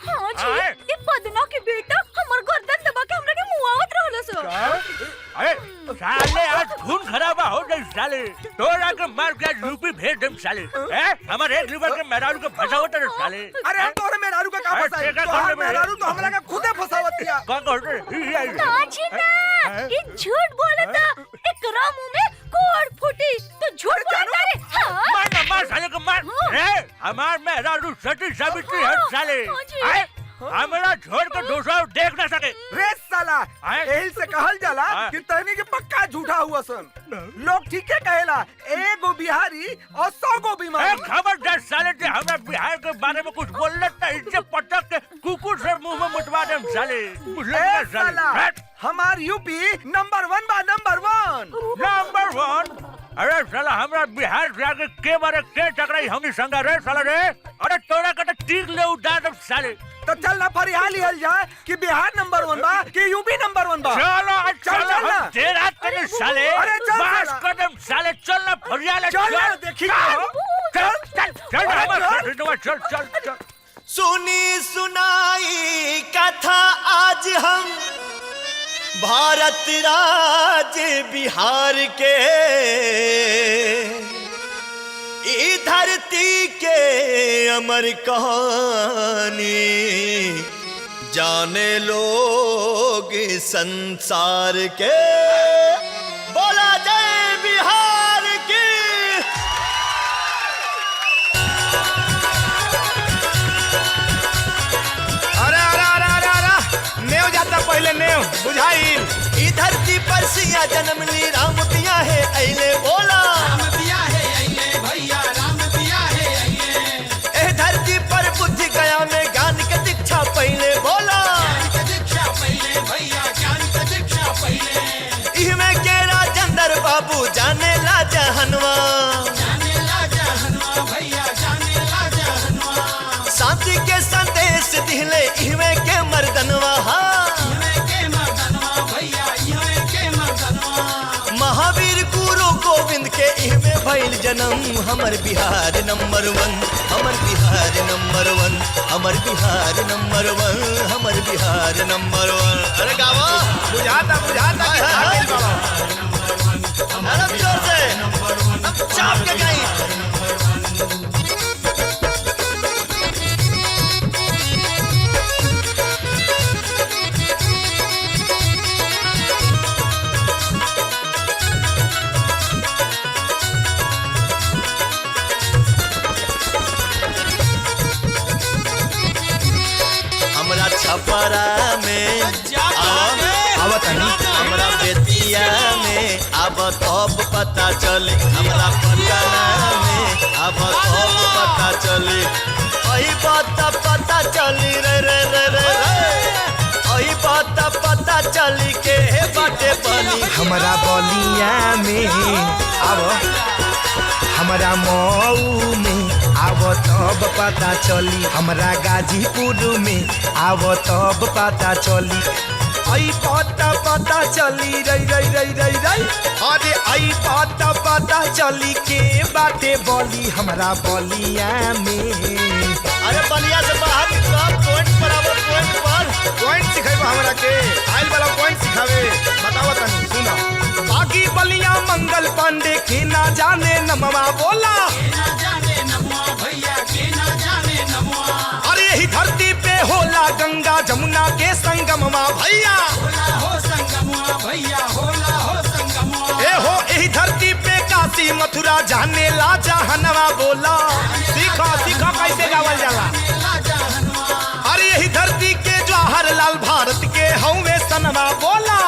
हां जी ये पदना के बेटा हमर गर्दन दबा के हमरा के मुआवत रहल सो अरे साले आज खून खराबा हो गई साले तोरा के मार के यूपी भेज देम साले हैं हमारे एक लीवर के मेहरारू के फसावत रे साले अरे हम तोरे मेहरारू का का फसाई तोहर मेहरारू तो हमरा के खुदे फसावतिया का कर रे ना जी ना ये झूठ बोलता एकरा मुंह में कोड़ फूटी तो झूठ बोलता रे मार साले को मार रे हमार मेहरारू सती सावित्री है साले हमरा छोड़ के दूसरा देख ना सके रे साला यही से कहल जाला कि तहनी के पक्का झूठा हुआ सन लोग ठीक है कहेला एगो बिहारी और 100 गो बीमारी खबरदार साले के हमरा बिहार के बारे में कुछ बोलना तो इज्जत पटक के कुकुर से मुंह में मुतवा दे साले साला हमार यूपी नंबर 1 बा नंबर 1 अरे साला हमरा बिहार जाके के बारे के टकराई हमनी संगा रे साला रे अरे तोरा के तीर ले उड़ा दे साले तो चल ना फरियाली हल जाए कि बिहार नंबर 1 बा कि यूपी नंबर 1 बा चलो ना देर रात के साले बस कदम साले चल ना फरियाली चल देखी चल चल चल सुनी सुनाई कथा आज हम भारत राज्य बिहार के, ई धरती के अमर कहानी जाने लोग संसार के। बोला जय बिहार की। अरे अरे अरे अरे अरे नेव जाता पहले नेव बुझाई। ई धरती पर सिया जन्म ली राम पिया है अइले। बोला राम पिया है अइले भैया, राम पिया है अइले। ए धरती पर बुद्धि गया में ज्ञान के दीक्षा पहले। बोला ज्ञान के दीक्षा पहले भैया, ज्ञान के दीक्षा पहले। इहमें के राजेंद्र बाबू जाने ला जहनवा, जाने ला जहनवा भैया, जाने ला जहनवा। शांति के संदेश दिले इहमें के मर्दनवा, महावीर गुरु गोविंद के इहमें भइल जन्म। हमर बिहार नंबर 1, हमर बिहार नंबर 1, हमर बिहार नंबर 1, हमर बिहार नंबर 1। अरे गावा बुझाता बुझाता कि भागिल बाबा। अरे जोर से अब चाप के गाई। छपरा में हमरा बेतिया में अब तब पता चले, हमरा पटना में अब तब पता चले। वही बात पता चली रे रे रे रे वही बात पता चली के बाटे बनी। हमरा बलिया में अब हमरा मऊ में अब तब पता चली, हमरा गाजीपुर में अब तब पता चली। आई पता चली रई रई रई रई रई। अरे आई पता चली के बाटे बोली हमरा बलिया में। अरे बलिया से बाहर पॉइंट पर आवो, पॉइंट पर पॉइंट सिखाइबो हमरा के। आइल वाला पॉइंट सिखावे बताओ तनी सुना। बाकी बलिया मंगल पांडे के ना जाने नमवा। बोला ना जाने नमवा भैया, के ना जाने नमवा। अरे यही धरती पे होला गंगा जमुना के संगमवा भैया, होला हो संगमवा भैया, होला हो संगमवा। ए हो यही धरती पे काशी मथुरा जाने ला जहनवा। बोला सीखा सीखा कैसे गावल जाला। अरे यही धरती के जवाहरलाल भारत के हौवे सनवा। बोला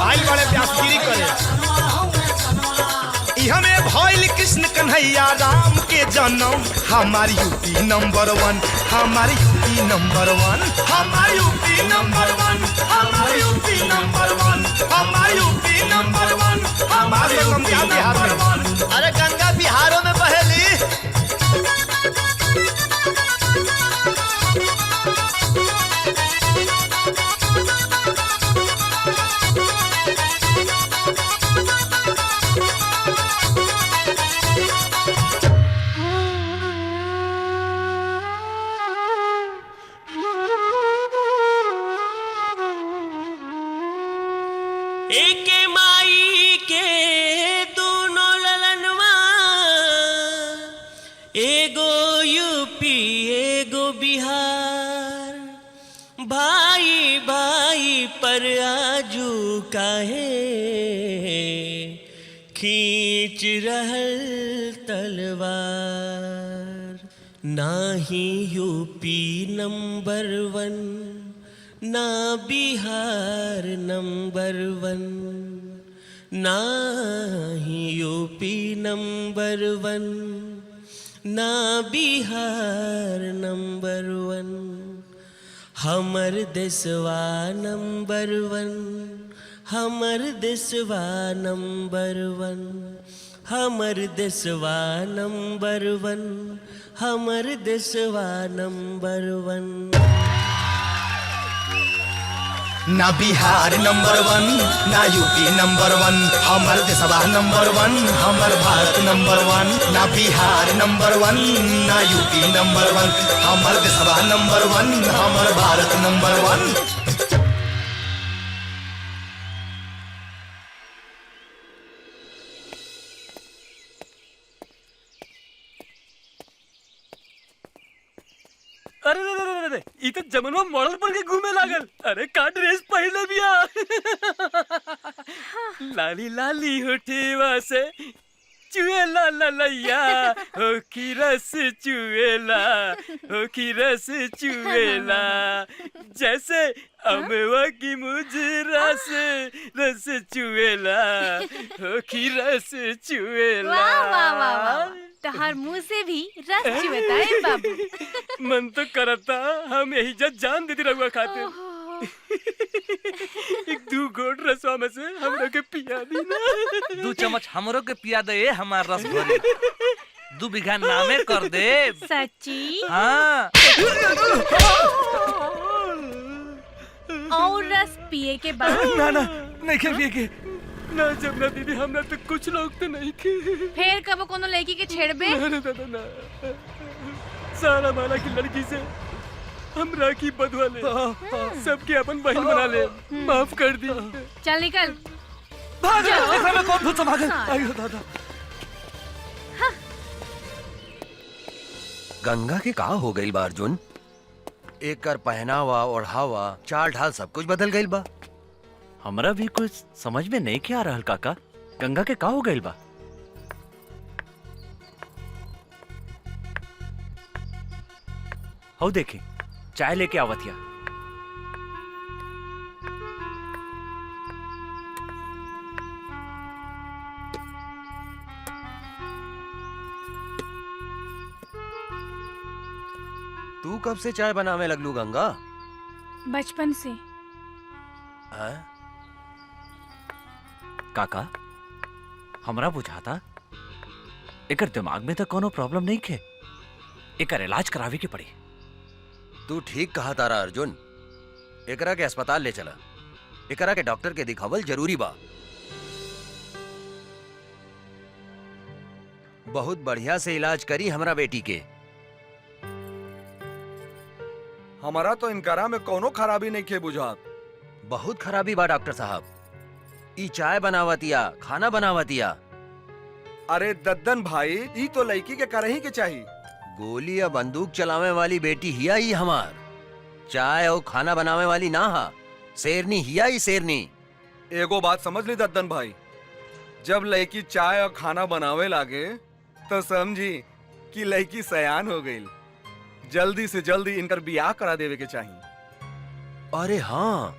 आइल बड़े व्यासगिरी करे। हमें भइल कृष्ण कन्हैया राम के जन्म। हमारी यूपी नंबर 1, हमारी यूपी नंबर 1, हमारी यूपी नंबर 1, हमारी यूपी नंबर 1, हमारी यूपी नंबर 1, हमारे बिहार में। अरे गंगा बिहारों में बहेली। एक माई के दोनों ललनवा, एगो यूपी एगो बिहार। भाई भाई पर आजू काहे खींच रहल तलवार। नाही यूपी नंबर 1, ना बिहार नंबर 1, ना ही यूपी नंबर 1, ना बिहार नंबर 1। हमर देशवा नंबर 1, हमर देशवा नंबर 1, हमर देशवा नंबर 1, हमर देशवा नंबर 1। ना बिहार नंबर 1 ना यूपी नंबर 1 हमर देशवा नंबर 1 हमर भारत नंबर 1 ना बिहार नंबर 1 ना यूपी नंबर 1 हमर देशवा नंबर 1 हमर भारत नंबर 1। अरे रे रे रे रे ई तो जमनवा मॉडल बन के घूमे लागल। अरे का ड्रेस पहले बिया। लाली लाली होठेवा से चुएला ललैया हो की रस चुएला हो की रस चुएला जैसे अमवा की मुजरा से रस चुएला हो की रस चुएला। वाह वाह वाह वाह, तहार मुंह से भी रस चुएता है बाबू। मन तो करता हम यही जान देती रहुआ खातिर। एक 2 घोट रसवा में से हमरो के पिया दी ना। 2 चम्मच हमरो के पिया दे हमार रस भरी। 2 बीघा नामे कर दे। सच्ची? हाँ। और रस पिए के बाद ना ना नहीं के पिए के ना जमुना दीदी हमरा तो कुछ लोग तो नहीं के। फिर कब कोनो लड़की के छेड़बे? ना ना ना सारा माला की लड़की से हम राखी बधवा ले सबके अपन बहन बना ले। माफ कर दी। चल निकल। भाग जाओ। देखो मैं कौन भूत संभाल। हाँ। आयो दादा। गंगा के का हो गई बा अर्जुन? एक कर पहनावा ओढ़ावा चाल ढाल सब कुछ बदल गई बा। हमरा भी कुछ समझ में नहीं क्या रहल काका। गंगा के का हो गइल बा? हो देखी चाय लेके आवतिया। तू कब से चाय बनावे लगलू गंगा? बचपन से। हाँ? काका हमरा बुझाता एकर दिमाग में तो कोनो प्रॉब्लम नहीं खे। एकर इलाज करावे के पड़ी। तू ठीक कहा तारा अर्जुन। एकरा के अस्पताल ले चला। एकरा के डॉक्टर के दिखावल जरूरी बा। बहुत बढ़िया से इलाज करी हमरा बेटी के। हमारा तो इनकारा में कोनो खराबी नहीं खे बुझात। बहुत खराबी बा डॉक्टर साहब। ई चाय बनावतिया खाना बनावतिया। अरे दद्दन भाई ई तो लड़की के करही के चाहिए। गोली या बंदूक चलावे वाली बेटी हिया ही हमार। चाय और खाना बनावे वाली ना हा। शेरनी हिया ही शेरनी। एगो बात समझ ली दद्दन भाई, जब लड़की चाय और खाना बनावे लागे तो समझी कि लड़की सयान हो गई। जल्दी से जल्दी इनकर बियाह करा देवे के चाहिए। अरे हाँ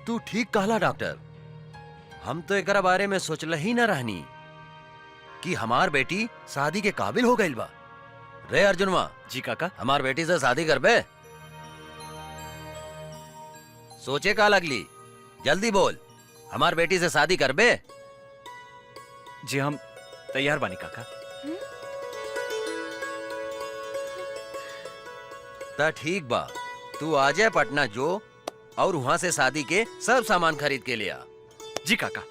तू ठीक कहला डॉक्टर। हम तो एकरा बारे में सोचल ही न रहनी कि हमार बेटी शादी के काबिल हो गई बा। रे अर्जुनवा। जी काका। हमार बेटी से शादी कर बे। सोचे का लगली? जल्दी बोल। हमार बेटी से शादी कर बे। जी हम तैयार बानी काका। ता ठीक बा। तू आ जाए पटना जो और वहां से शादी के सब सामान खरीद के लिया। जी काका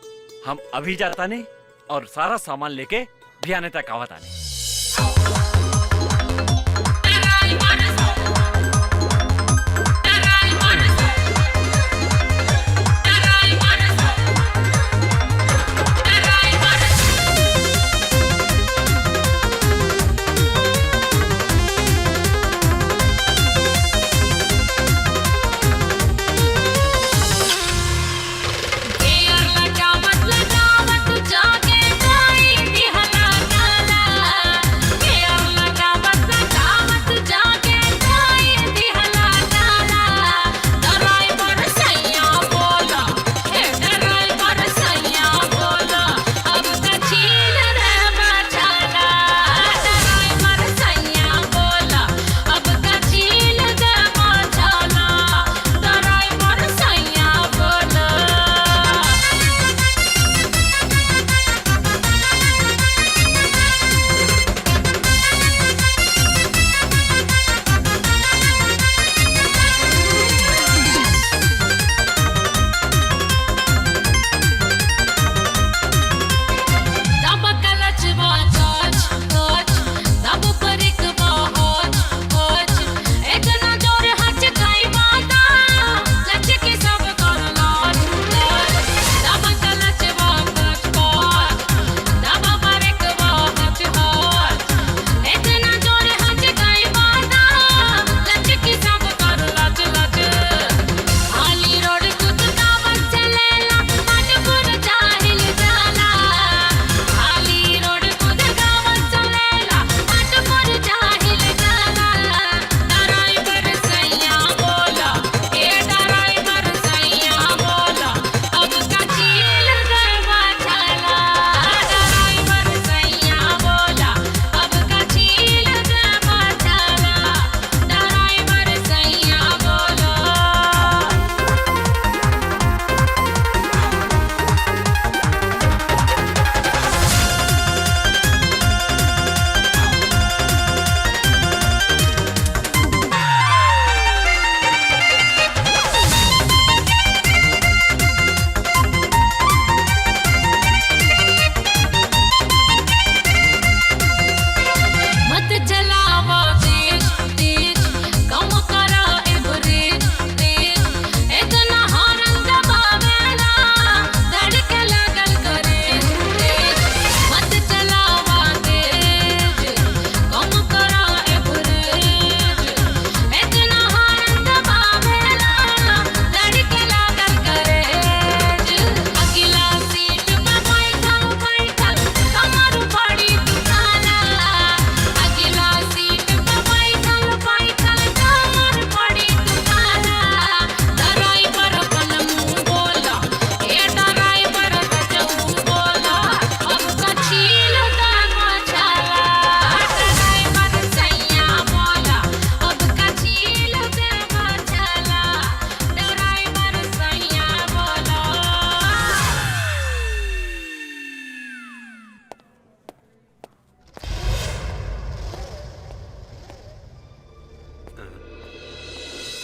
हम अभी जाता नहीं और सारा सामान लेके भियाने तक आवता नहीं। जाके जाई दिहला काला के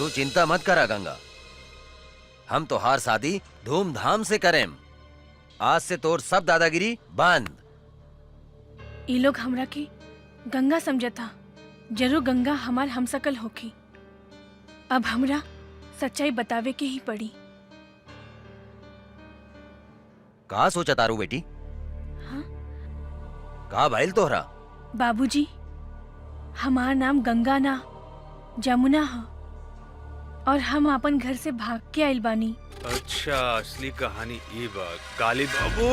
तू चिंता मत करा गंगा, हम तो हार शादी धूमधाम से करें। आज से तोर सब दादागिरी बंद। ये लोग हमरा के गंगा समझता, जरूर गंगा हमार हमसकल होखी। अब हमरा सच्चाई बतावे के ही पड़ी। का सोचा तारू बेटी? हाँ? का भाईल तोहरा? बाबूजी, हमार नाम गंगा ना जमुना है और हम अपन घर से भाग के आइल बानी। अच्छा, असली कहानी ये बात। काली बाबू,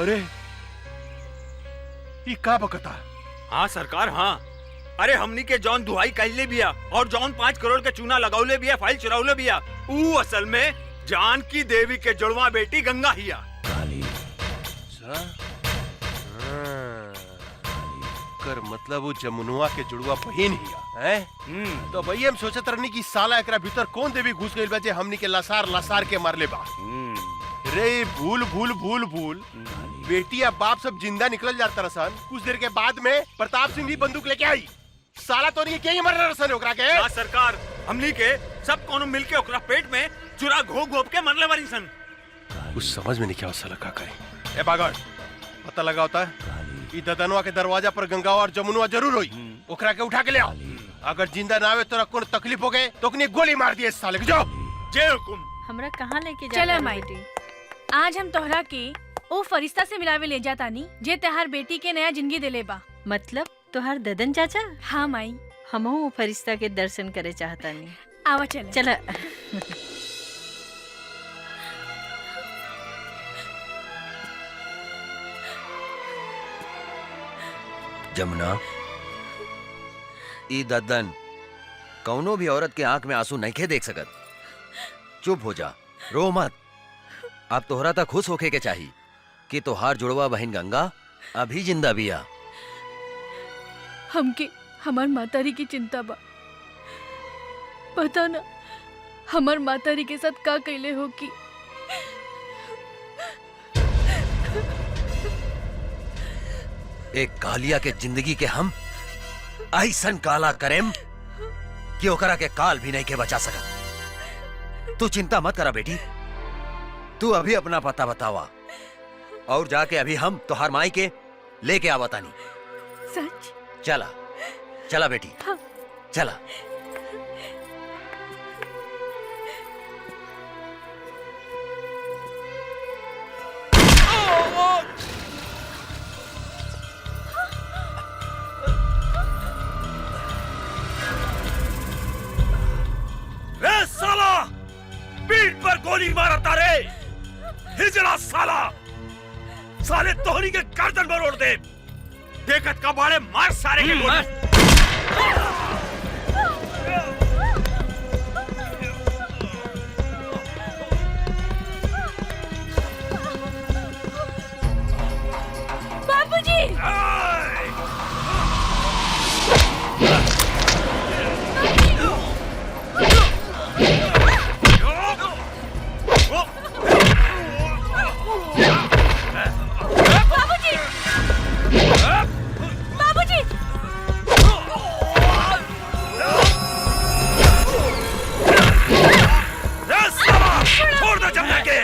अरे ये का बकता? हाँ सरकार, हाँ। अरे हमनी के जौन दुहाई कैले बिया और जौन 5 करोड़ के चूना लगाउले बिया, फाइल चुराउले बिया, ऊ असल में जानकी देवी के जुड़वा बेटी गंगा हिया। कर मतलब वो जमुनुआ के जुड़वा बहन हिया हैं? तो भैया हम सोचत रहनी कि साला एकरा भीतर कौन देवी घुस गइल बा जे हमनी के लसार लसार के मारले बा। रे भूल भूल भूल भूल बेटी या बाप सब जिंदा निकल जाता रसन। कुछ देर के बाद में प्रताप सिंह भी बंदूक लेके आई। साला तो नहीं क्या मर रसन ओकरा के? ना सरकार, हमनी के सब कोनो मिलके ओकरा पेट में चुरा घोप के मरले बारी सन। कुछ समझ में नहीं क्या साला का करे। ए बागड़, पता लगा होता है ई ददनवा के दरवाजा पर गंगा और जमुनवा जरूर होई। ओकरा के उठा के ले आओ। अगर जिंदा ना आवे तो कोनो तकलीफ हो गए तो ओकनी गोली मार दिए साले के। जाओ। जय हुकुम। हमरा कहाँ लेके जा? चला माइटी, आज हम तोहरा के ओ फरिश्ता से मिलावे ले जातानी जे तहार बेटी के नया जिंदगी दिले बा। मतलब तोहार ददन चाचा? हाँ माई, हमहू फरिश्ता के दर्शन करे चाहतानी। आवा चले। चला। जमुना, ई दद्दन कौनो भी औरत के आंख में आंसू नहीं के देख सकत। चुप हो जा, रो मत। अब तोहरा तक खुश होके के चाहिए कि तोहार जुड़वा बहन गंगा अभी जिंदा बिया। हमके हमार मातारी की चिंता बा। पता ना हमार मातारी के साथ का कैले हो कि एक कालिया के जिंदगी के हम ऐसन काला करेम कि ओकरा के काल भी नहीं के बचा सकत। तू चिंता मत करा बेटी, तू अभी अपना पता बतावा और जाके अभी हम तोहार माई के लेके आवतानी। सच? चला चला बेटी, हाँ। चला। रे साला, पीठ पर गोली मारा तारे। हिजड़ा साला, साले तोहनी के गर्दन पर ओढ़ दे। देखत का बाड़े मार सारे के गोली। बाबूजी! छोड़ दो जमुना के।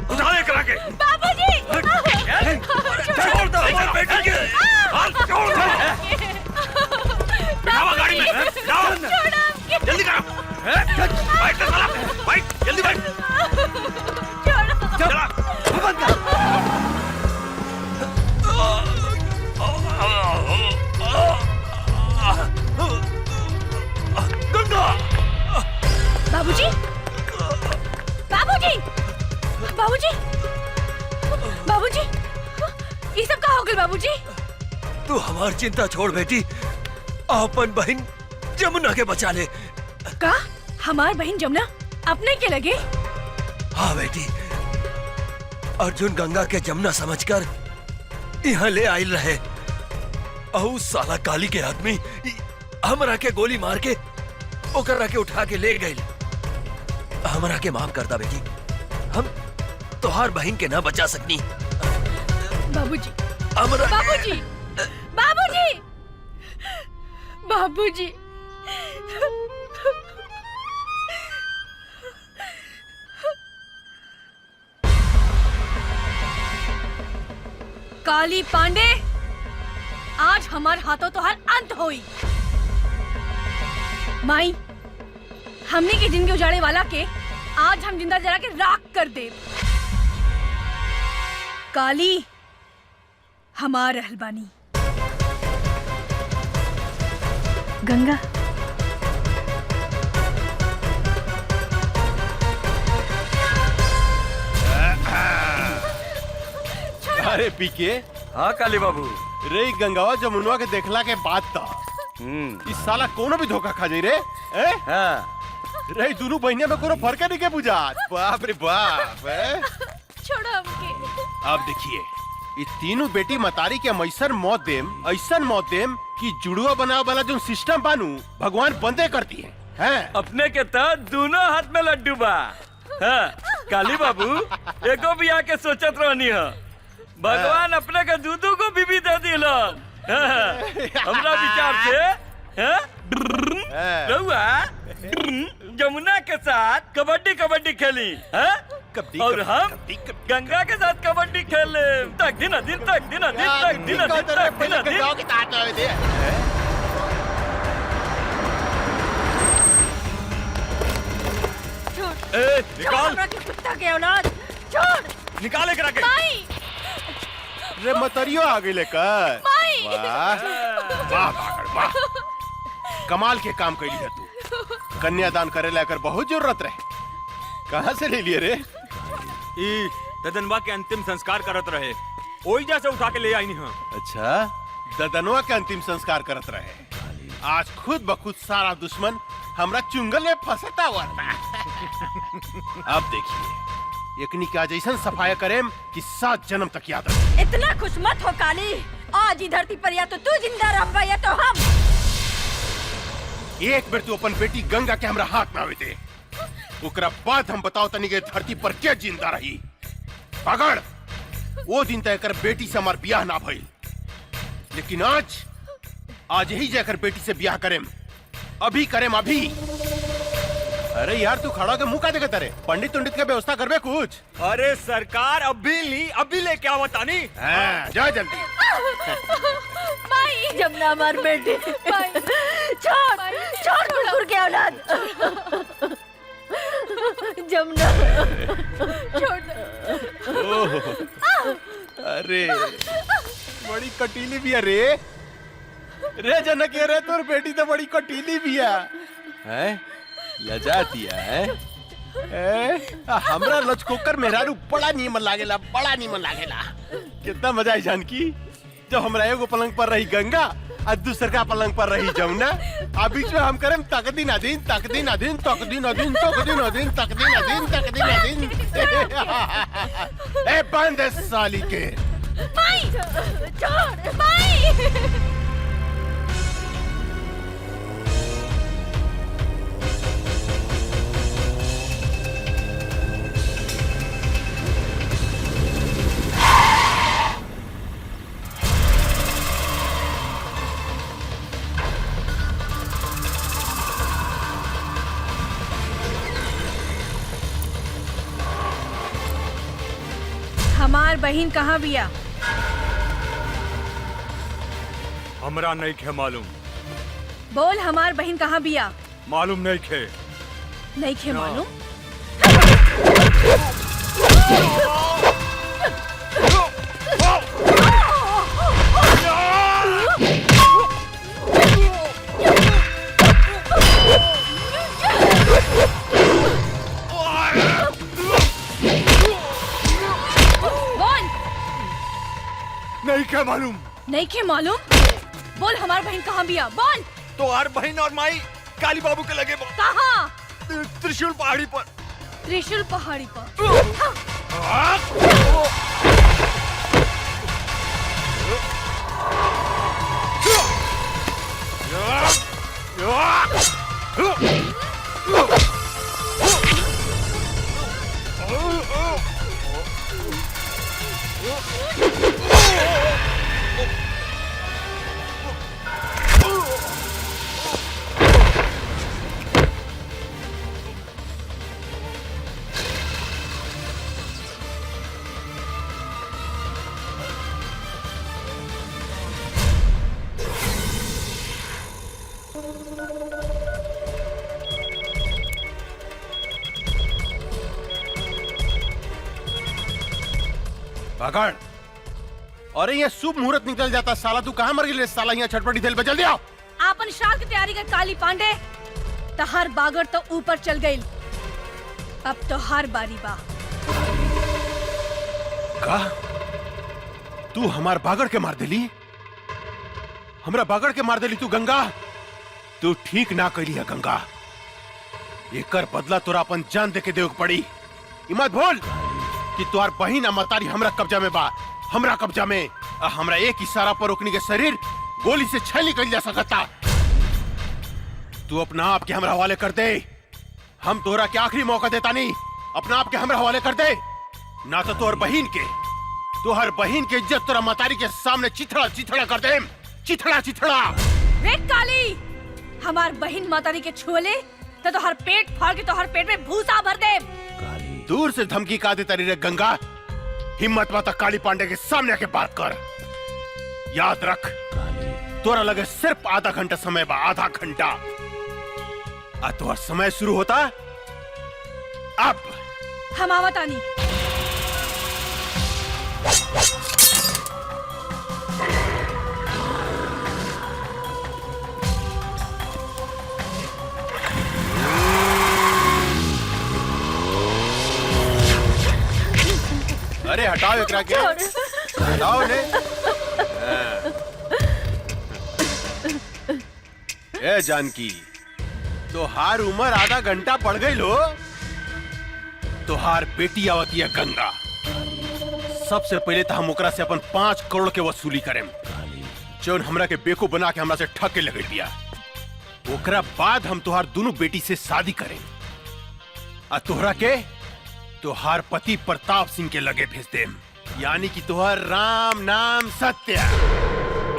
उठा ले करा के। बाबूजी! छोड़ दो हमारे बेटे के। छोड़ दो। बिठाओ गाड़ी में। जाओ। जल्दी करो। बैठ साला, बैठ जल्दी बैठ। चला। बंद कर। गंगा। बाबूजी! बाबूजी! बाबूजी! बाबूजी, ये सब कहाँ हो गए बाबूजी? तू हमार चिंता छोड़ बेटी, अपन बहन जमुना के बचा ले। का हमार बहन जमुना अपने के लगे? हाँ बेटी, अर्जुन गंगा के जमुना समझकर यहाँ ले आयल रहे। अहू साला काली के आदमी हमरा के गोली मार के ओकरा के उठा के ले गए। हमरा के माफ कर दा बेटी, हम तोहार बहन के ना बचा सकनी। बाबूजी, हमरा बाबूजी, बाबूजी, बाबूजी। काली पांडे, आज हमारे हाथों तो हर अंत होई। माई, हमने की जिंदगी उजाड़े वाला के आज हम जिंदा जला के राख कर दे। काली हमार रहलबानी। गंगा, अरे पीके। हाँ काली बाबू। रे गंगावा जमुनवा के देखला के बाद था इस साला कोनो भी धोखा खा जाई रे। हाँ। रे दोनों बहनिया में कोनो फर्क नहीं के बुझात। बाप रे बाप। छोड़ो हमके। अब देखिए, ये तीनों बेटी मतारी के हम ऐसन मौत देम कि जुड़ुआ बनावे वाला जो सिस्टम बानू भगवान बंदे करती है। अपने के तहत दोनों हाथ में लड्डू बा। हाँ, काली बाबू एको भी आके सोचत रहनी है, भगवान अपने के दूधू को बीबी दे दिला। हमरा विचार से रहुआ जमुना के साथ कबड्डी खेली और हम गंगा के साथ कबड्डी खेले। तक दिन निकाल कुत्ता के औलाद, छोड़। निकाले करा के। रे मतरियो आ गई लेकर। वाह वाह, कमाल के काम कैली है तू। कन्यादान करे लेकर बहुत जरूरत रहे। कहाँ से ले लिए रे? ई ददनवा के अंतिम संस्कार करत रहे, ओई जैसे उठा के ले आई नहीं। अच्छा, ददनवा के अंतिम संस्कार करत रहे। आज खुद बखुद सारा दुश्मन हमरा चुंगल में फंसता हुआ था। अब देखिए, एकनी का जैसन सफाया करेम कि 7 जन्म तक याद रहे। इतना खुश मत हो काली, आज ही धरती पर या तो तू जिंदा रहबा या तो हम। एक बेर तू अपन बेटी गंगा के हमरा हाथ में आवे दे, ओकरा बाद हम बताओ तनी के धरती पर क्या जिंदा रही। पकड़, वो दिन तक कर बेटी से हमार ब्याह ना भइल, लेकिन आज ही जाकर बेटी से ब्याह करेम। अभी करेम, अभी। अरे यार, तू खड़ा के मुंह का देखता रे? पंडित उंडित के व्यवस्था करबे कुछ? अरे सरकार अभी ले क्या बतानी। जा जल्दी। माई, जमुना हमार बेटी। छोड़ कुकुर के औलाद। जमुना, छोड़। अरे बड़ी कटीली भी है रे। रे जनक, रे तोर बेटी तो बड़ी कटीली भी है। लजाती है। हमरा लचकोकर मेहरारू बड़ा नीमन लागेला, बड़ा नीमन लागेला। कितना मजा आई जानकी, जब हमरा एगो पलंग पर रही गंगा और दूसर का पलंग पर रही जमुना। अब बीच में हम करें तकदीन अधीन, तकदीन अधीन, तकदीन अधीन, तकदीन अधीन, तकदीन अधीन, तकदीन अधीन। ए बंद है साली के। माई, छोड़ माई। हमार बहन कहाँ बिया? हमरा नहीं खे मालूम। बोल, हमार बहन कहाँ बिया? मालूम नहीं खे। नहीं खे मालूम? क्या मालूम? नहीं के मालूम? बोल हमार बहन कहाँ बिया, बोल। तो हर बहन और माई काली बाबू के लगे कहाँ? त्रिशूल पहाड़ी पर। त्रिशूल पहाड़ी पर। भागड़। अरे ये शुभ मुहूर्त निकल जाता साला, तू कहाँ मर गई साला? यहाँ छटपटी थैल पे जल्दी आओ। आपन श्राद्ध की तैयारी कर काली पांडे। तहार बागड़ तो ऊपर चल गई, अब तो हर बारी बा। का? तू हमार बागड़ के मार देली? हमरा बागड़ के मार देली तू गंगा? तू ठीक ना कैली है गंगा। एकर बदला तोरा अपन जान दे के देव पड़ी। मत भूल कि तुहार बहिन मतारी हमरा कब्जा में बा, हमरा कब्जा में। हमरा एक इशारा पर ओकनी के शरीर गोली से छेली कर जा सकता। तू अपना आप के हमरा हवाले कर दे। हम तोरा के आखिरी मौका देता नहीं, अपना आप के हमरा हवाले कर दे, ना तो तोहर बहिन के, तोहर बहिन के इज्जत तोरा मतारी के सामने चिथड़ा चिथड़ा कर दे। चिथड़ा चिथड़ा। रे काली, हमार बहिन मतारी के छुले तो तोहर पेट फाड़ के तोहर पेट में भूसा भर दे। दूर से धमकी का देता रे गंगा। हिम्मत माता काली पांडे के सामने आके बात कर। याद रख, तोरा लगे सिर्फ आधा घंटा समय बा, आधा घंटा। तोहर समय शुरू होता अब। हम आवतानी। अरे हटाओ एकरा के, हटाओ ने। ए जानकी, तोहार उम्र आधा घंटा पड़ गई लो। तोहार बेटी आवती है गंगा। सबसे पहले तो हम ओकरा से अपन 5 करोड़ के वसूली करें, जौन हमरा के बेकूफ बना के हमरा से ठग के लगे दिया। ओकरा बाद हम तोहार दोनों बेटी से शादी करें, और तोहरा के तोहार पति प्रताप सिंह के लगे भेज देम, यानी कि तोहार राम नाम सत्य।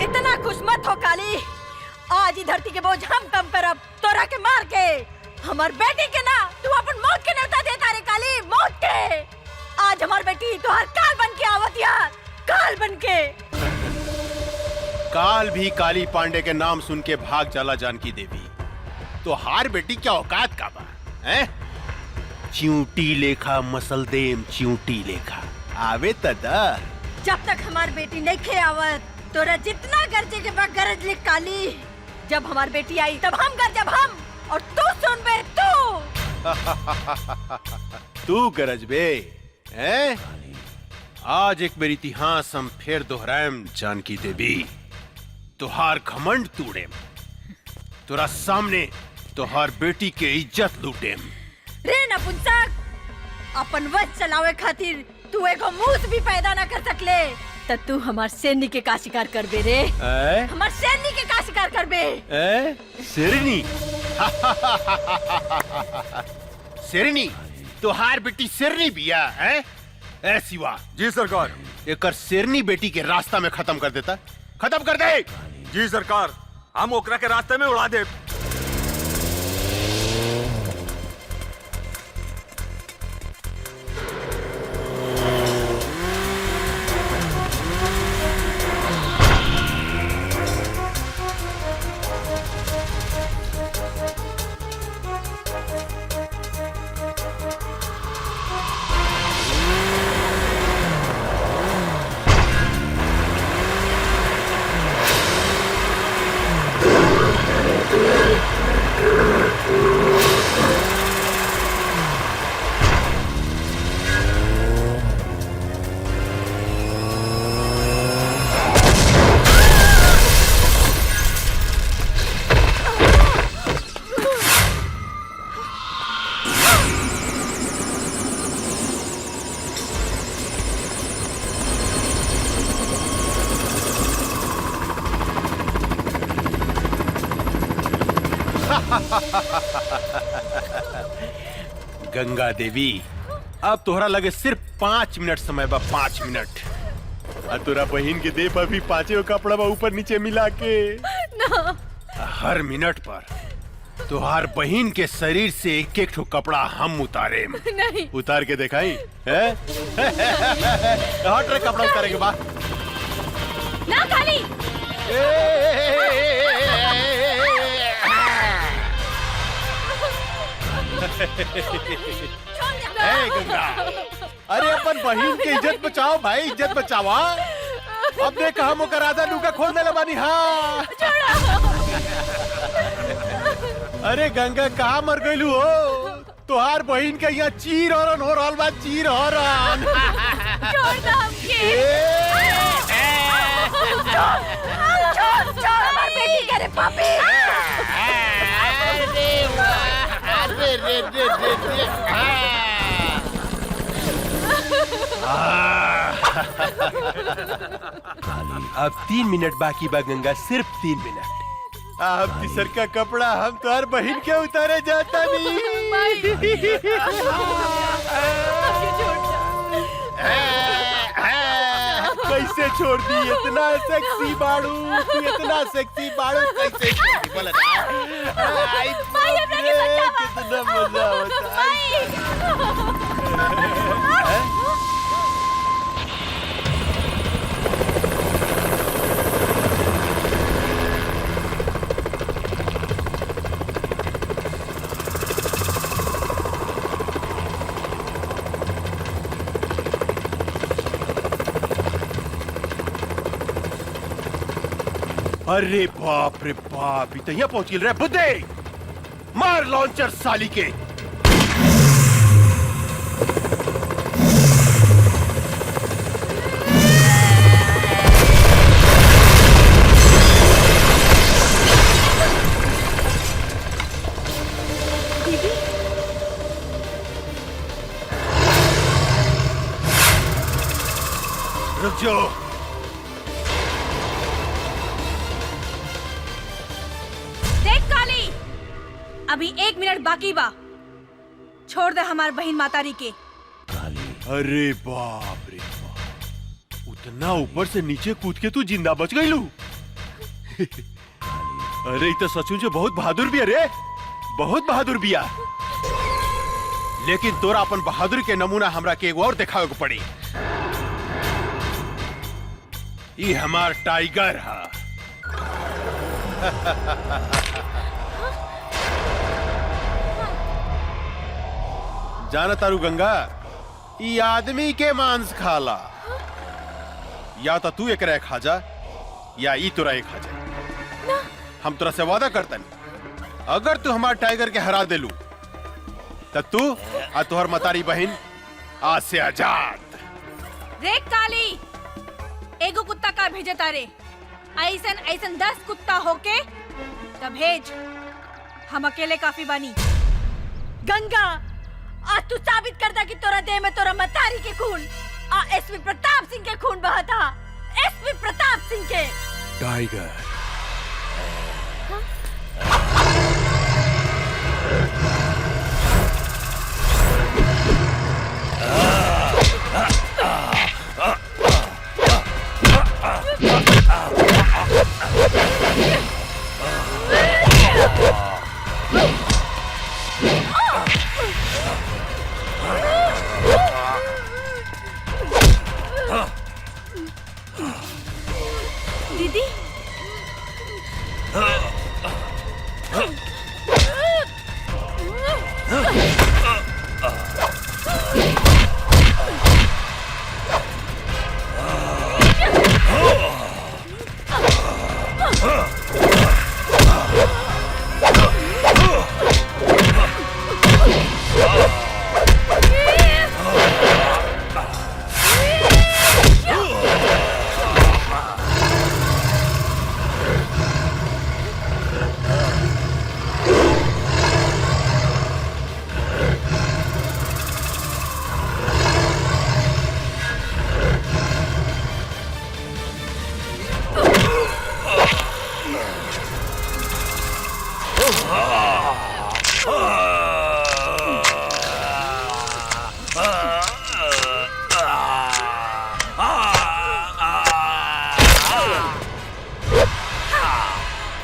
इतना खुश मत हो काली। आज ही धरती के बोझ हम कम करब, तोरा के मार के। हमार बेटी के ना तू अपन मौत के न्योता देता रे काली, मौत के। आज हमार बेटी तोहार काल बन के आवत यार, काल बन के। काल भी काली पांडे के नाम सुन के भाग जाला जानकी देवी। तो हार बेटी क्या औकात का बा हैं? चिऊटी लेखा मसल देम, चिऊटी लेखा आवे तदा। जब तक हमार बेटी नहीं खे आवत, तोरा जितना गरजे के बाद गरज ले काली। जब हमार बेटी आई तब हम गरजब हम, और तू सुन बे तू। तू गरज बे हैं? आज एक बार इतिहास हम फिर दोहराएम जानकी देवी। तुहार घमंड तोड़ेम, तोरा सामने तुहार बेटी के इज्जत लूटेम। रे नपुंसक, अपन वश चलावे खातिर तू एगो मूस भी पैदा ना कर सकले, त तू हमार सैनिक के का शिकार कर बे रे। हमार सैनिक के का शिकार कर बे। शेरनी। शेरनी, तुहार बेटी शेरनी बिया है? ए शिवा। जी सरकार। एकर शेरनी बेटी के रास्ता में खत्म कर देता, खत्म कर दे। जी सरकार, हम ओकरा के रास्ते में उड़ा दे। Yeah. गंगा देवी, अब तोहरा लगे सिर्फ 5 मिनट समय बा, 5 मिनट। और तोरा बहन के दे पर भी 5 कपड़ा बा ऊपर नीचे मिला के ना। हर मिनट पर तुहार बहन के शरीर से एक एक ठो कपड़ा हम उतारे। नहीं। उतार के दिखाई है? हट रे, कपड़ा उतारे के बाद ना काली। गंगा, अरे अपन बहन के इज्जत बचाओ भाई, इज्जत बचावा। अब देख हम ओकर आधा लुका खोल देले बानी। हाँ अरे गंगा कहाँ मर गईलू हो? तोहार बहन के यहाँ चीर हरण हो रहल बा, चीर हरण। छोड़ दो हमके। छोड़ हमार बेटी के रे पापी। अब 3 मिनट बाकी बा गंगा, सिर्फ 3 मिनट। अब तीसर का कपड़ा हम तोहार बहन के उतारे जाता नहीं। कैसे छोड़ दी? इतना सेक्सी बाड़ू, तू इतना सेक्सी बाड़ू, कैसे छोड़ दी? बोला ना। कितना मजा होता है। अरे बाप रे बाप, इतना पहुंच गए रे बुद्धे। मार लॉन्चर साली के। रुक जाओ। अभी 1 मिनट बाकी बा। छोड़ दे हमार बहन मातारी के। अरे बाप रे बाप, उतना ऊपर से नीचे कूद के तू जिंदा बच गई लू। अरे तो सचमुच बहुत बहादुर भी है रे, बहुत बहादुर बिया। लेकिन तोरा अपन बहादुर के नमूना हमरा के एगो और दिखावे को पड़ी। ये हमार टाइगर है। जाना तारू गंगा, ये आदमी के मांस खाला। या तो तू एकरा खा जा, या ई तोरा एक खा जा। हम तोरा से वादा करतन, अगर तू हमार टाइगर के हरा देलू तो तू और तोहर मतारी बहन आज से आजाद। देख काली, एगो कुत्ता का भेजे तारे। ऐसन ऐसन 10 कुत्ता होके तब भेज। हम अकेले काफी बानी। गंगा, आज तू साबित कर दा कि तोरा देह में तोरा मतारी के खून एसपी प्रताप सिंह के खून बहा था। एसपी प्रताप सिंह के। टाइगर, दीदी,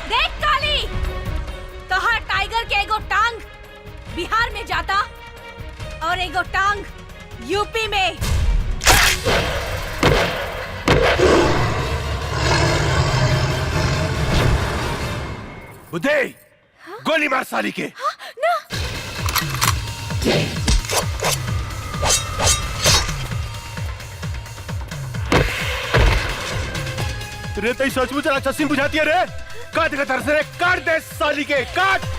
देख काली, तोहर टाइगर के एगो टांग बिहार में जाता और एगो टांग यूपी में। उदय, गोली मार साली के। ना। रे तई सचमुच राक्षसी बुझाती है रे। काट के तरस रे, काट दे साली के, काट।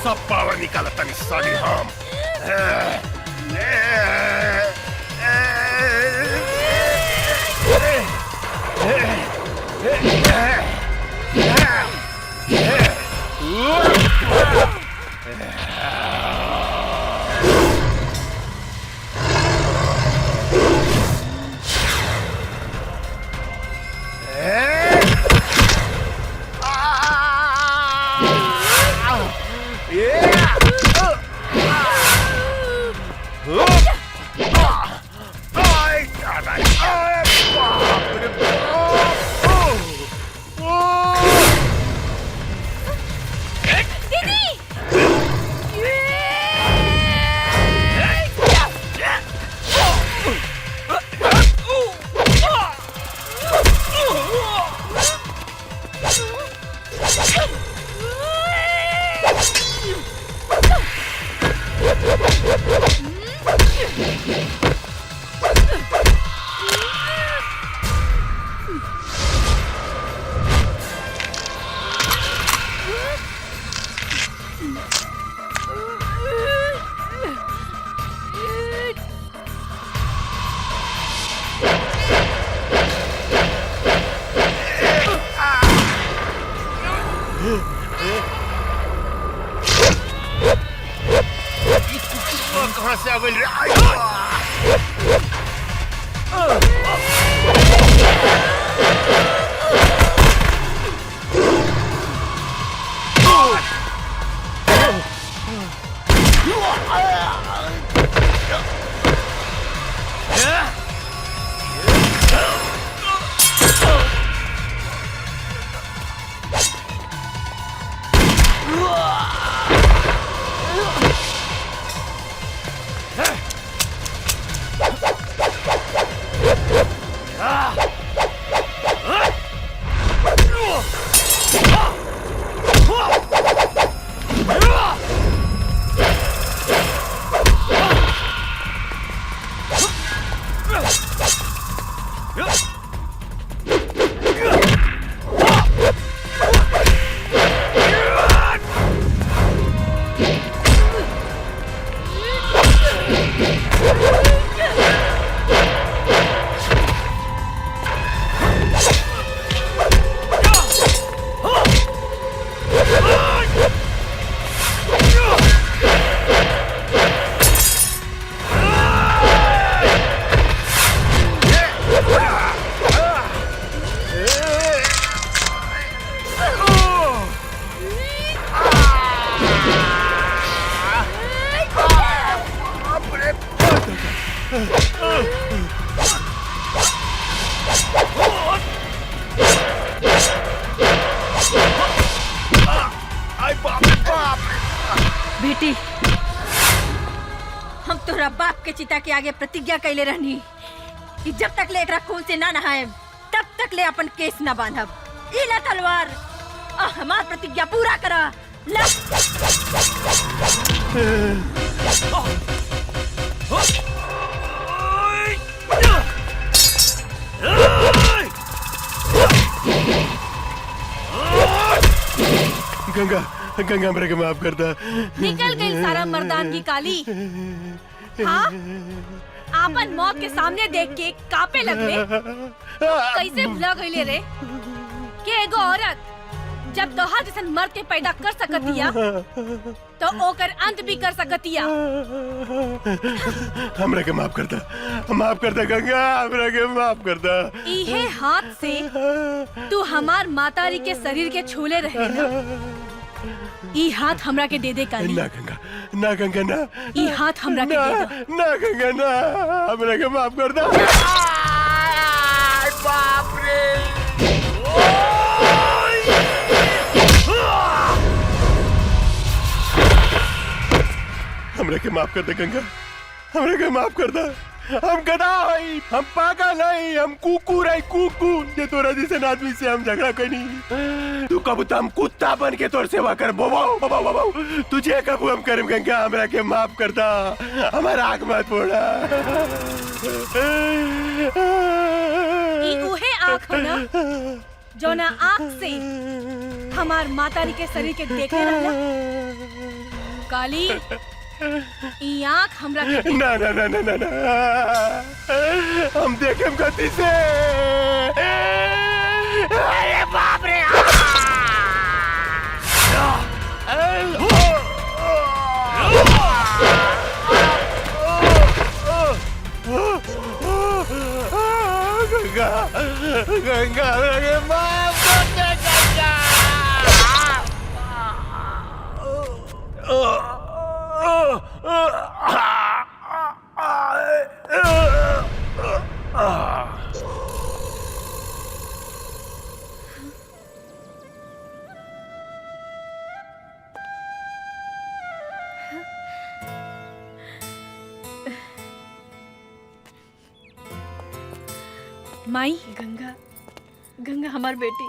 सब पावर निकाला तनी साली हम। कहां से आ गई रे? बेटी, हम तोरा बाप के चिता के आगे प्रतिज्ञा कैले रहनी कि जब तक ले एकरा खून से ना नहाए तब तक ले अपन केस ना बांधब। इला तलवार और हमार प्रतिज्ञा पूरा करा। ला गंगा गंगा मेरे को माफ कर दा। निकल गई सारा मर्दानगी काली। हाँ आपन मौत के सामने देख के कापे लगले। कैसे भुला गईले रे कि एगो औरत जब तोहार जैसन मर्द के पैदा कर सकतिया तो ओकर अंत भी कर सकतिया। हमरा के माफ कर दा गंगा, हमरा के माफ कर दा। इहे हाथ से तू हमार मातारी के शरीर के छूले रहे ना। ई हाथ हमरा के दे दे काली। ना गंगा ना गंगा ना। ई हाथ हमरा के दे दो। ना गंगा ना, हमरा के माफ कर दा। बाप रे हमरा के माफ कर दे गंगा, हमरा के माफ कर दे। हम गधा हई, हम पागल हई, हम कुकुर हई, कुकुर जे तोरा जैसे आदमी से हम झगड़ा कनी। तू कब तो हम कुत्ता बन के तोर सेवा कर बोबाओ तुझे कब हम करम गंगा, हमरा के माफ कर दा। हमारा आग मत फोड़ा। ई उहे आँख हो ना जो ना आँख से हमार मातारी के शरीर के देखे रहला। काली ई आँख हमरा के ना ना ना ना ना ना, हम देखेम गति से। अरे बाप रे गंगा गंगा मेरे माफ कर दे माई। गंगा गंगा हमार बेटी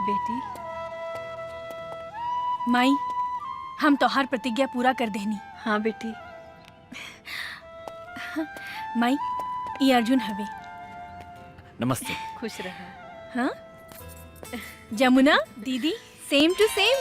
बेटी। माई हम तोहार प्रतिज्ञा पूरा कर देनी। हाँ बेटी। माई ये अर्जुन हवे। नमस्ते। खुश रहा। हाँ जमुना दीदी सेम टू सेम।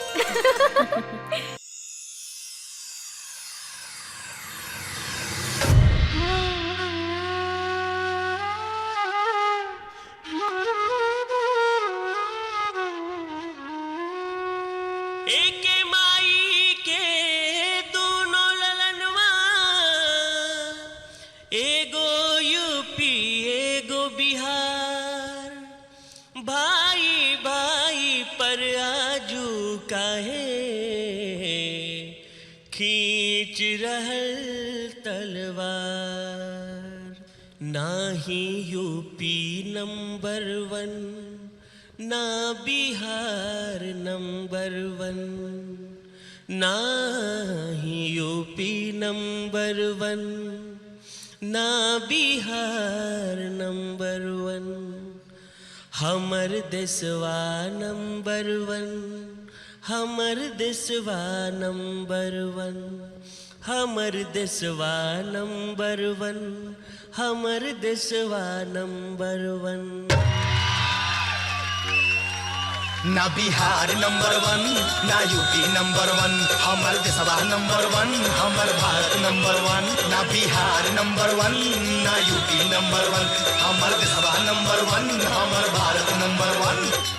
खींच रहल तलवार, ना ही यूपी नंबर 1 ना बिहार नंबर 1, ना ही यूपी नंबर 1 ना बिहार नंबर 1, हमर देशवा नंबर 1, हमर देशवा नंबर 1, हमर देशवा नंबर 1, हमर देशवा नंबर 1। ना बिहार नंबर 1 ना यूपी नंबर 1, हमर देशवा नंबर 1, हमर भारत नंबर 1, ना बिहार नंबर 1 ना यूपी नंबर 1, हमर देशवा नंबर 1, हमर भारत नंबर 1।